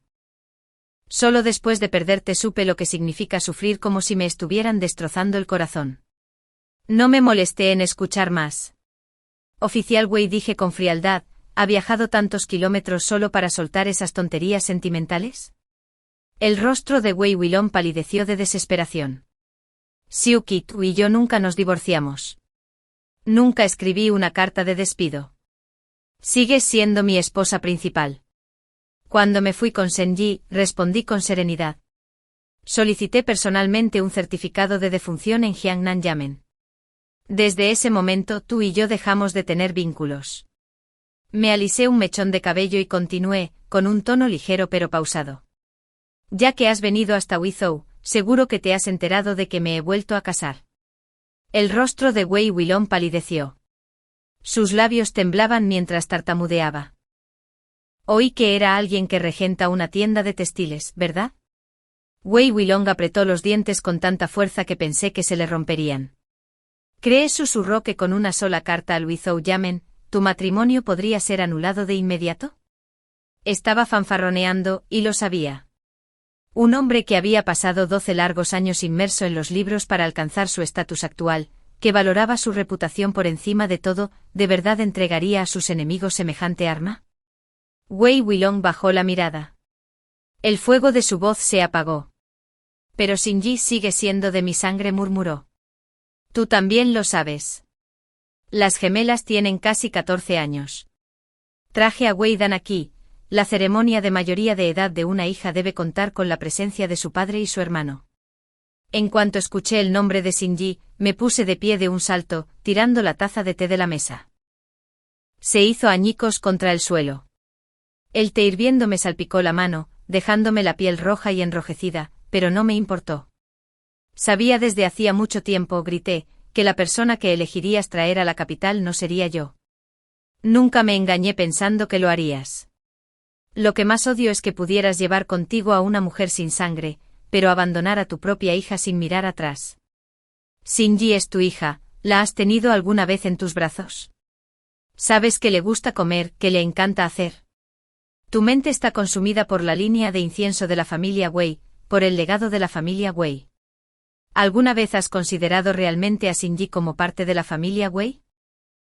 Solo después de perderte supe lo que significa sufrir como si me estuvieran destrozando el corazón. No me molesté en escuchar más. Oficial Wei, dije con frialdad, ¿ha viajado tantos kilómetros solo para soltar esas tonterías sentimentales? El rostro de Wei Wilong palideció de desesperación. Xiu Qi, tú y yo nunca nos divorciamos. Nunca escribí una carta de despido. Sigues siendo mi esposa principal. Cuando me fui con Senji, respondí con serenidad. Solicité personalmente un certificado de defunción en Jiangnan Yamen. Desde ese momento tú y yo dejamos de tener vínculos. Me alisé un mechón de cabello y continué, con un tono ligero pero pausado. Ya que has venido hasta Wizhou, seguro que te has enterado de que me he vuelto a casar. El rostro de Wei Wilong palideció. Sus labios temblaban mientras tartamudeaba. Oí que era alguien que regenta una tienda de textiles, ¿verdad? Wei Wilong apretó los dientes con tanta fuerza que pensé que se le romperían. ¿Crees, susurró, que con una sola carta al Wizhou Yamen, tu matrimonio podría ser anulado de inmediato? Estaba fanfarroneando, y lo sabía. Un hombre que había pasado 12 largos años inmerso en los libros para alcanzar su estatus actual, que valoraba su reputación por encima de todo, ¿de verdad entregaría a sus enemigos semejante arma? Wei Wilong bajó la mirada. El fuego de su voz se apagó. Pero Xinji sigue siendo de mi sangre, murmuró. Tú también lo sabes. Las gemelas tienen casi 14 años. Traje a Wei Dan aquí. La ceremonia de mayoría de edad de una hija debe contar con la presencia de su padre y su hermano. En cuanto escuché el nombre de Xinji, me puse de pie de un salto, tirando la taza de té de la mesa. Se hizo añicos contra el suelo. El té hirviendo me salpicó la mano, dejándome la piel roja y enrojecida, pero no me importó. Sabía desde hacía mucho tiempo, grité, que la persona que elegirías traer a la capital no sería yo. Nunca me engañé pensando que lo harías. Lo que más odio es que pudieras llevar contigo a una mujer sin sangre, pero abandonar a tu propia hija sin mirar atrás. Xinji es tu hija, ¿la has tenido alguna vez en tus brazos? ¿Sabes que le gusta comer, que le encanta hacer? Tu mente está consumida por la línea de incienso de la familia Wei, por el legado de la familia Wei. ¿Alguna vez has considerado realmente a Xinji como parte de la familia Wei?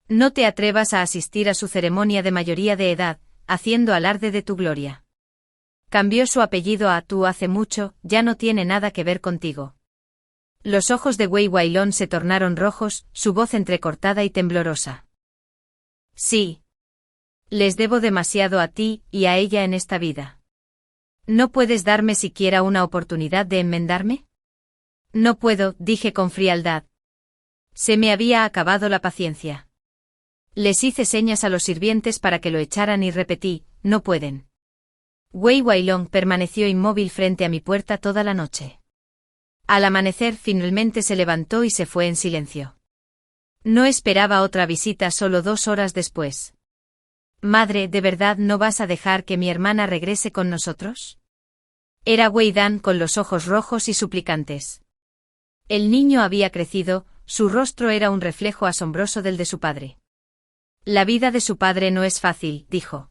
No te atrevas a asistir a su ceremonia de mayoría de edad, haciendo alarde de tu gloria. Cambió su apellido a Tu hace mucho, ya no tiene nada que ver contigo. Los ojos de Wei Wailong se tornaron rojos, su voz entrecortada y temblorosa. Sí. Les debo demasiado a ti y a ella en esta vida. ¿No puedes darme siquiera una oportunidad de enmendarme? No puedo, dije con frialdad. Se me había acabado la paciencia. Les hice señas a los sirvientes para que lo echaran y repetí, no pueden. Wei Wailong permaneció inmóvil frente a mi puerta toda la noche. Al amanecer finalmente se levantó y se fue en silencio. No esperaba otra visita solo 2 horas después. Madre, ¿de verdad no vas a dejar que mi hermana regrese con nosotros? Era Wei Dan con los ojos rojos y suplicantes. El niño había crecido, su rostro era un reflejo asombroso del de su padre. La vida de su padre no es fácil, dijo.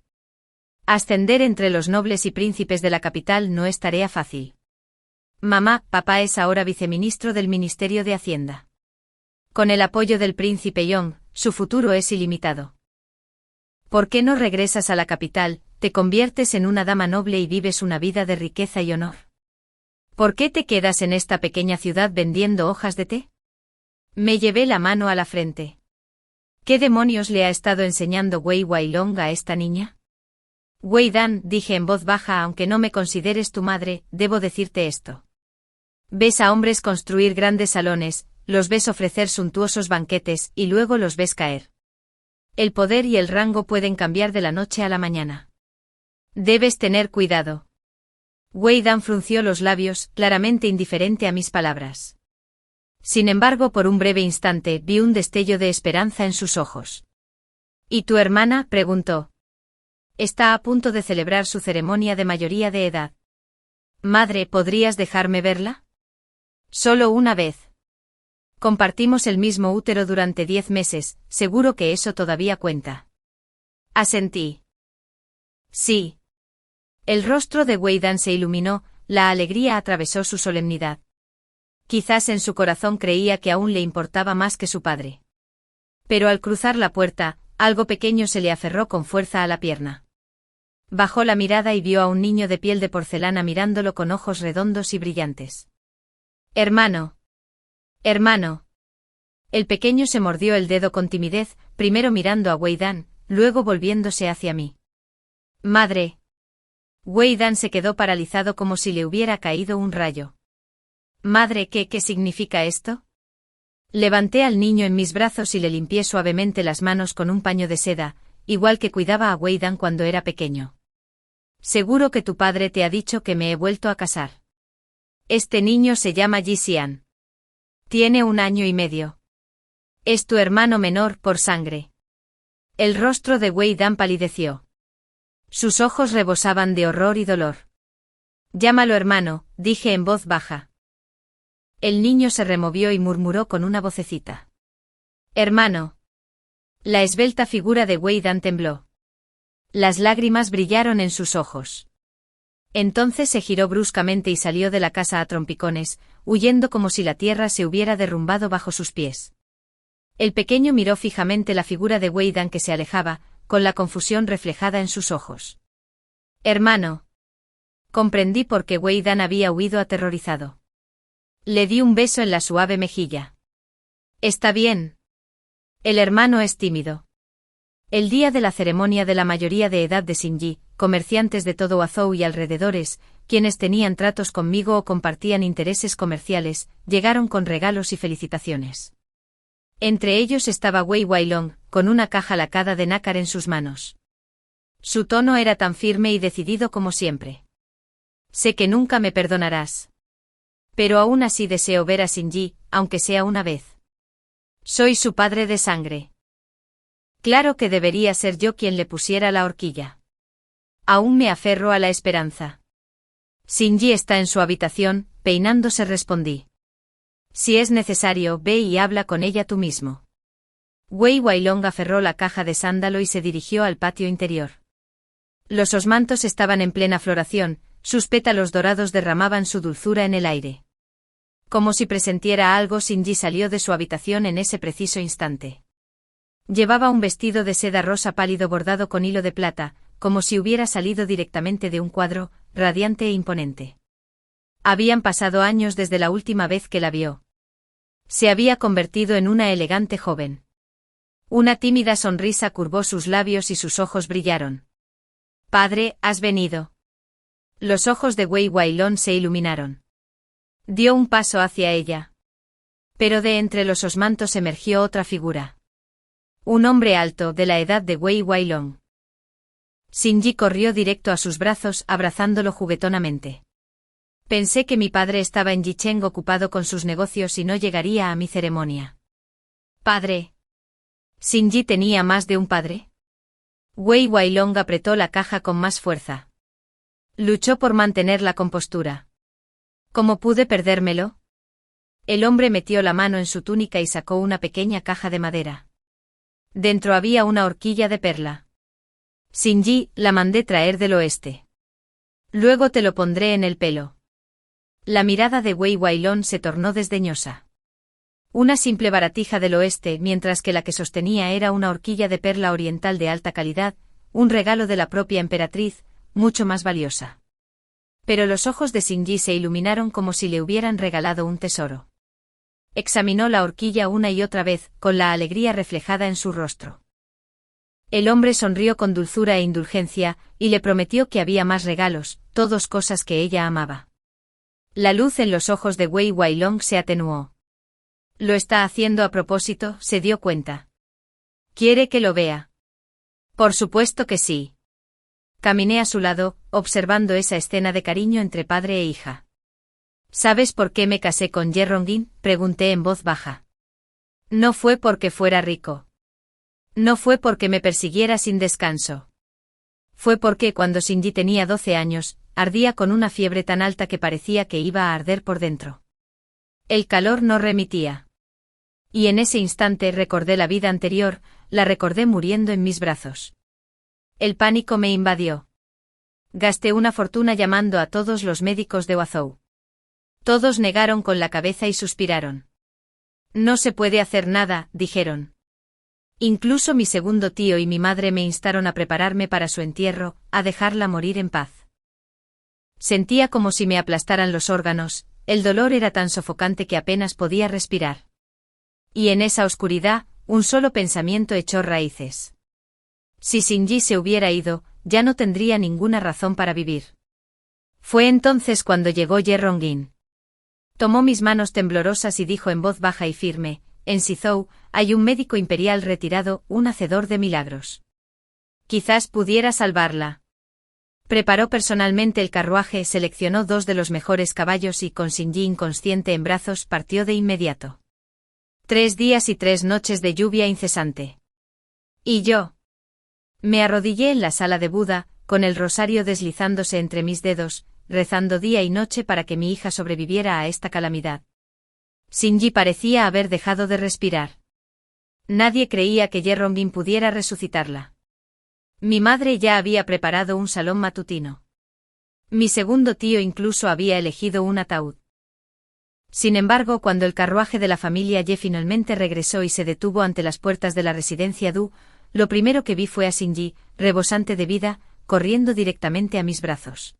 Ascender entre los nobles y príncipes de la capital no es tarea fácil. Mamá, papá es ahora viceministro del Ministerio de Hacienda. Con el apoyo del príncipe Yong, su futuro es ilimitado. ¿Por qué no regresas a la capital, te conviertes en una dama noble y vives una vida de riqueza y honor? ¿Por qué te quedas en esta pequeña ciudad vendiendo hojas de té? Me llevé la mano a la frente. ¿Qué demonios le ha estado enseñando Wei Wailong a esta niña? Wei Dan, dije en voz baja, aunque no me consideres tu madre, debo decirte esto. Ves a hombres construir grandes salones, los ves ofrecer suntuosos banquetes y luego los ves caer. El poder y el rango pueden cambiar de la noche a la mañana. Debes tener cuidado. Wei Dan frunció los labios, claramente indiferente a mis palabras. Sin embargo, por un breve instante vi un destello de esperanza en sus ojos. ¿Y tu hermana?, preguntó. Está a punto de celebrar su ceremonia de mayoría de edad. Madre, ¿podrías dejarme verla? Solo una vez. Compartimos el mismo útero durante 10 meses, seguro que eso todavía cuenta. Asentí. Sí. El rostro de Wei Dan se iluminó, la alegría atravesó su solemnidad. Quizás en su corazón creía que aún le importaba más que su padre. Pero al cruzar la puerta, algo pequeño se le aferró con fuerza a la pierna. Bajó la mirada y vio a un niño de piel de porcelana mirándolo con ojos redondos y brillantes. Hermano. Hermano. El pequeño se mordió el dedo con timidez, primero mirando a Wei Dan, luego volviéndose hacia mí. Madre. Wei Dan se quedó paralizado como si le hubiera caído un rayo. Madre, ¿qué significa esto? Levanté al niño en mis brazos y le limpié suavemente las manos con un paño de seda, igual que cuidaba a Wei Dan cuando era pequeño. Seguro que tu padre te ha dicho que me he vuelto a casar. Este niño se llama Ji Xian. Tiene 1 año y medio. Es tu hermano menor por sangre. El rostro de Wei Dan palideció. Sus ojos rebosaban de horror y dolor. Llámalo hermano, dije en voz baja. El niño se removió y murmuró con una vocecita. Hermano. La esbelta figura de Wei Dan tembló. Las lágrimas brillaron en sus ojos. Entonces se giró bruscamente y salió de la casa a trompicones, huyendo como si la tierra se hubiera derrumbado bajo sus pies. El pequeño miró fijamente la figura de Wei Dan que se alejaba, con la confusión reflejada en sus ojos. Hermano. Comprendí por qué Wei Dan había huido aterrorizado. Le di un beso en la suave mejilla. Está bien. El hermano es tímido. El día de la ceremonia de la mayoría de edad de Xinji, comerciantes de todo Huazhou y alrededores, quienes tenían tratos conmigo o compartían intereses comerciales, llegaron con regalos y felicitaciones. Entre ellos estaba Wei Wailong, con una caja lacada de nácar en sus manos. Su tono era tan firme y decidido como siempre. Sé que nunca me perdonarás. Pero aún así deseo ver a Xinji, aunque sea una vez. Soy su padre de sangre. Claro que debería ser yo quien le pusiera la horquilla. Aún me aferro a la esperanza. Xinji está en su habitación, peinándose respondí. Si es necesario, ve y habla con ella tú mismo. Wei Wailong aferró la caja de sándalo y se dirigió al patio interior. Los osmantos estaban en plena floración, sus pétalos dorados derramaban su dulzura en el aire. Como si presentiera algo, Xinji salió de su habitación en ese preciso instante. Llevaba un vestido de seda rosa pálido bordado con hilo de plata, como si hubiera salido directamente de un cuadro, radiante e imponente. Habían pasado años desde la última vez que la vio. Se había convertido en una elegante joven. Una tímida sonrisa curvó sus labios y sus ojos brillaron. Padre, has venido. Los ojos de Wei Wailong se iluminaron. Dio un paso hacia ella. Pero de entre los osmantos emergió otra figura. Un hombre alto, de la edad de Wei Wailong. Xinji corrió directo a sus brazos, abrazándolo juguetonamente. Pensé que mi padre estaba en Yicheng ocupado con sus negocios y no llegaría a mi ceremonia. Padre. ¿Xinji tenía más de un padre? Wei Wailong apretó la caja con más fuerza. Luchó por mantener la compostura. ¿Cómo pude perdérmelo? El hombre metió la mano en su túnica y sacó una pequeña caja de madera. Dentro había una horquilla de perla. Xinji, la mandé traer del oeste. Luego te lo pondré en el pelo. La mirada de Wei Wailong se tornó desdeñosa. Una simple baratija del oeste, mientras que la que sostenía era una horquilla de perla oriental de alta calidad, un regalo de la propia emperatriz, mucho más valiosa. Pero los ojos de Shinji se iluminaron como si le hubieran regalado un tesoro. Examinó la horquilla una y otra vez, con la alegría reflejada en su rostro. El hombre sonrió con dulzura e indulgencia, y le prometió que había más regalos, todos cosas que ella amaba. La luz en los ojos de Wei Wailong se atenuó. ¿Lo está haciendo a propósito?, se dio cuenta. ¿Quiere que lo vea? Por supuesto que sí. Caminé a su lado, observando esa escena de cariño entre padre e hija. ¿Sabes por qué me casé con Ye Rongjin?, pregunté en voz baja. No fue porque fuera rico. No fue porque me persiguiera sin descanso. Fue porque cuando Shinji tenía 12 años, ardía con una fiebre tan alta que parecía que iba a arder por dentro. El calor no remitía. Y en ese instante recordé la vida anterior, la recordé muriendo en mis brazos. El pánico me invadió. Gasté una fortuna llamando a todos los médicos de Huazhou. Todos negaron con la cabeza y suspiraron. No se puede hacer nada, dijeron. Incluso mi segundo tío y mi madre me instaron a prepararme para su entierro, a dejarla morir en paz. Sentía como si me aplastaran los órganos, el dolor era tan sofocante que apenas podía respirar. Y en esa oscuridad, un solo pensamiento echó raíces. Si Shinji se hubiera ido, ya no tendría ninguna razón para vivir. Fue entonces cuando llegó Ye Rongjin. Tomó mis manos temblorosas y dijo en voz baja y firme: en Sizhou, hay un médico imperial retirado, un hacedor de milagros. Quizás pudiera salvarla. Preparó personalmente el carruaje, seleccionó 2 de los mejores caballos y, con Shinji inconsciente en brazos, partió de inmediato. 3 días y 3 noches de lluvia incesante. ¿Y yo? Me arrodillé en la sala de Buda, con el rosario deslizándose entre mis dedos, rezando día y noche para que mi hija sobreviviera a esta calamidad. Shinji parecía haber dejado de respirar. Nadie creía que Ye Rongjin pudiera resucitarla. Mi madre ya había preparado un salón matutino. Mi segundo tío incluso había elegido un ataúd. Sin embargo, cuando el carruaje de la familia Ye finalmente regresó y se detuvo ante las puertas de la residencia Du, lo primero que vi fue a Shinji, rebosante de vida, corriendo directamente a mis brazos.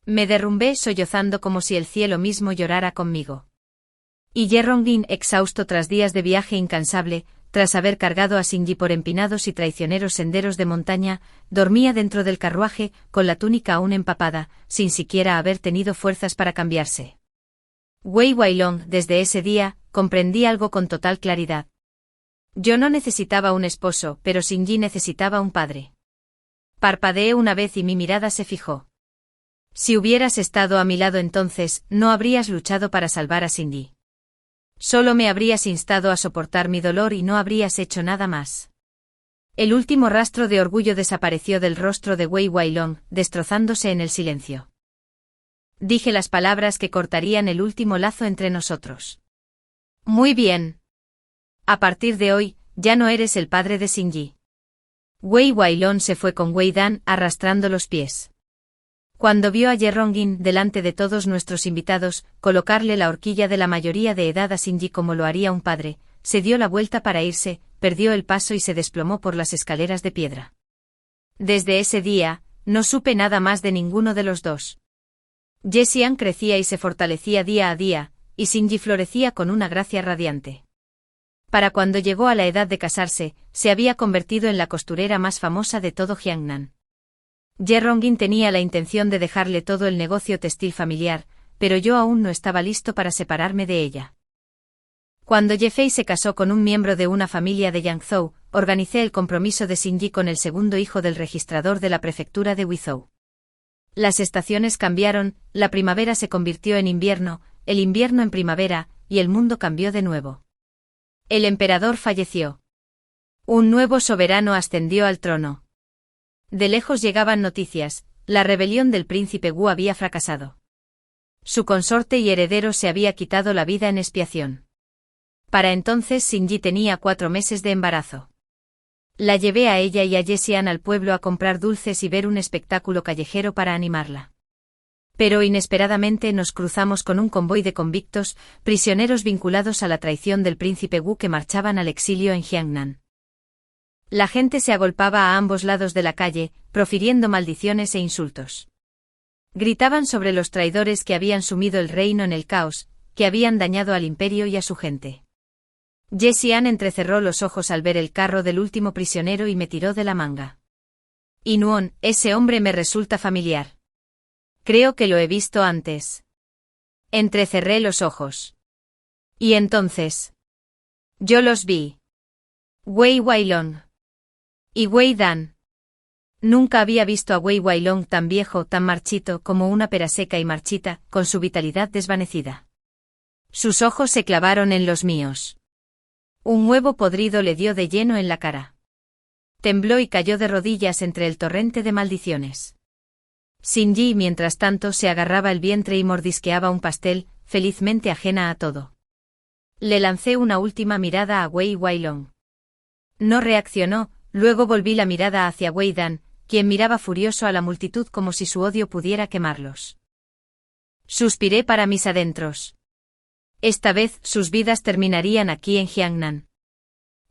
Me derrumbé sollozando como si el cielo mismo llorara conmigo. Y Ye Rongjin, exhausto tras días de viaje incansable, tras haber cargado a Shinji por empinados y traicioneros senderos de montaña, dormía dentro del carruaje, con la túnica aún empapada, sin siquiera haber tenido fuerzas para cambiarse. Wei Wailong, desde ese día, comprendí algo con total claridad. Yo no necesitaba un esposo, pero Shinji necesitaba un padre. Parpadeé una vez y mi mirada se fijó. Si hubieras estado a mi lado entonces, no habrías luchado para salvar a Shinji. Solo me habrías instado a soportar mi dolor y no habrías hecho nada más. El último rastro de orgullo desapareció del rostro de Wei Wailong, destrozándose en el silencio. Dije las palabras que cortarían el último lazo entre nosotros. Muy bien. A partir de hoy, ya no eres el padre de Shinji. Wei Wailong se fue con Wei Dan arrastrando los pies. Cuando vio a Ye Rongjin delante de todos nuestros invitados, colocarle la horquilla de la mayoría de edad a Shinji como lo haría un padre, se dio la vuelta para irse, perdió el paso y se desplomó por las escaleras de piedra. Desde ese día, no supe nada más de ninguno de los dos. Ye Xian crecía y se fortalecía día a día, y Shinji florecía con una gracia radiante. Para cuando llegó a la edad de casarse, se había convertido en la costurera más famosa de todo Jiangnan. Ye Rongjin tenía la intención de dejarle todo el negocio textil familiar, pero yo aún no estaba listo para separarme de ella. Cuando Ye Fei se casó con un miembro de una familia de Yangzhou, organicé el compromiso de Shinji con el segundo hijo del registrador de la prefectura de Wizhou. Las estaciones cambiaron, la primavera se convirtió en invierno, el invierno en primavera, y el mundo cambió de nuevo. El emperador falleció. Un nuevo soberano ascendió al trono. De lejos llegaban noticias, la rebelión del príncipe Wu había fracasado. Su consorte y heredero se había quitado la vida en expiación. Para entonces Shinji tenía 4 meses de embarazo. La llevé a ella y a Ye Xian al pueblo a comprar dulces y ver un espectáculo callejero para animarla. Pero inesperadamente nos cruzamos con un convoy de convictos, prisioneros vinculados a la traición del príncipe Wu que marchaban al exilio en Jiangnan. La gente se agolpaba a ambos lados de la calle, profiriendo maldiciones e insultos. Gritaban sobre los traidores que habían sumido el reino en el caos, que habían dañado al imperio y a su gente. Jessie Ann entrecerró los ojos al ver el carro del último prisionero y me tiró de la manga. Inuon, ese hombre me resulta familiar. Creo que lo he visto antes. Entrecerré los ojos. Y entonces. Yo los vi. Wei Wailong. Y Wei Dan. Nunca había visto a Wei Wailong tan viejo, tan marchito como una pera seca y marchita, con su vitalidad desvanecida. Sus ojos se clavaron en los míos. Un huevo podrido le dio de lleno en la cara. Tembló y cayó de rodillas entre el torrente de maldiciones. Xin-Yi, mientras tanto, se agarraba el vientre y mordisqueaba un pastel, felizmente ajena a todo. Le lancé una última mirada a Wei Wailong. No reaccionó, luego volví la mirada hacia Wei Dan, quien miraba furioso a la multitud como si su odio pudiera quemarlos. Suspiré para mis adentros. Esta vez sus vidas terminarían aquí en Jiangnan.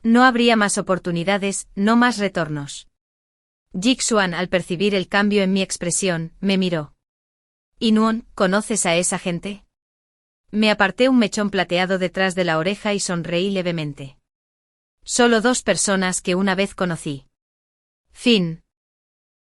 No habría más oportunidades, no más retornos. Jixuan, al percibir el cambio en mi expresión, me miró. Inuon, ¿conoces a esa gente? Me aparté un mechón plateado detrás de la oreja y sonreí levemente. Solo 2 personas que una vez conocí. Fin.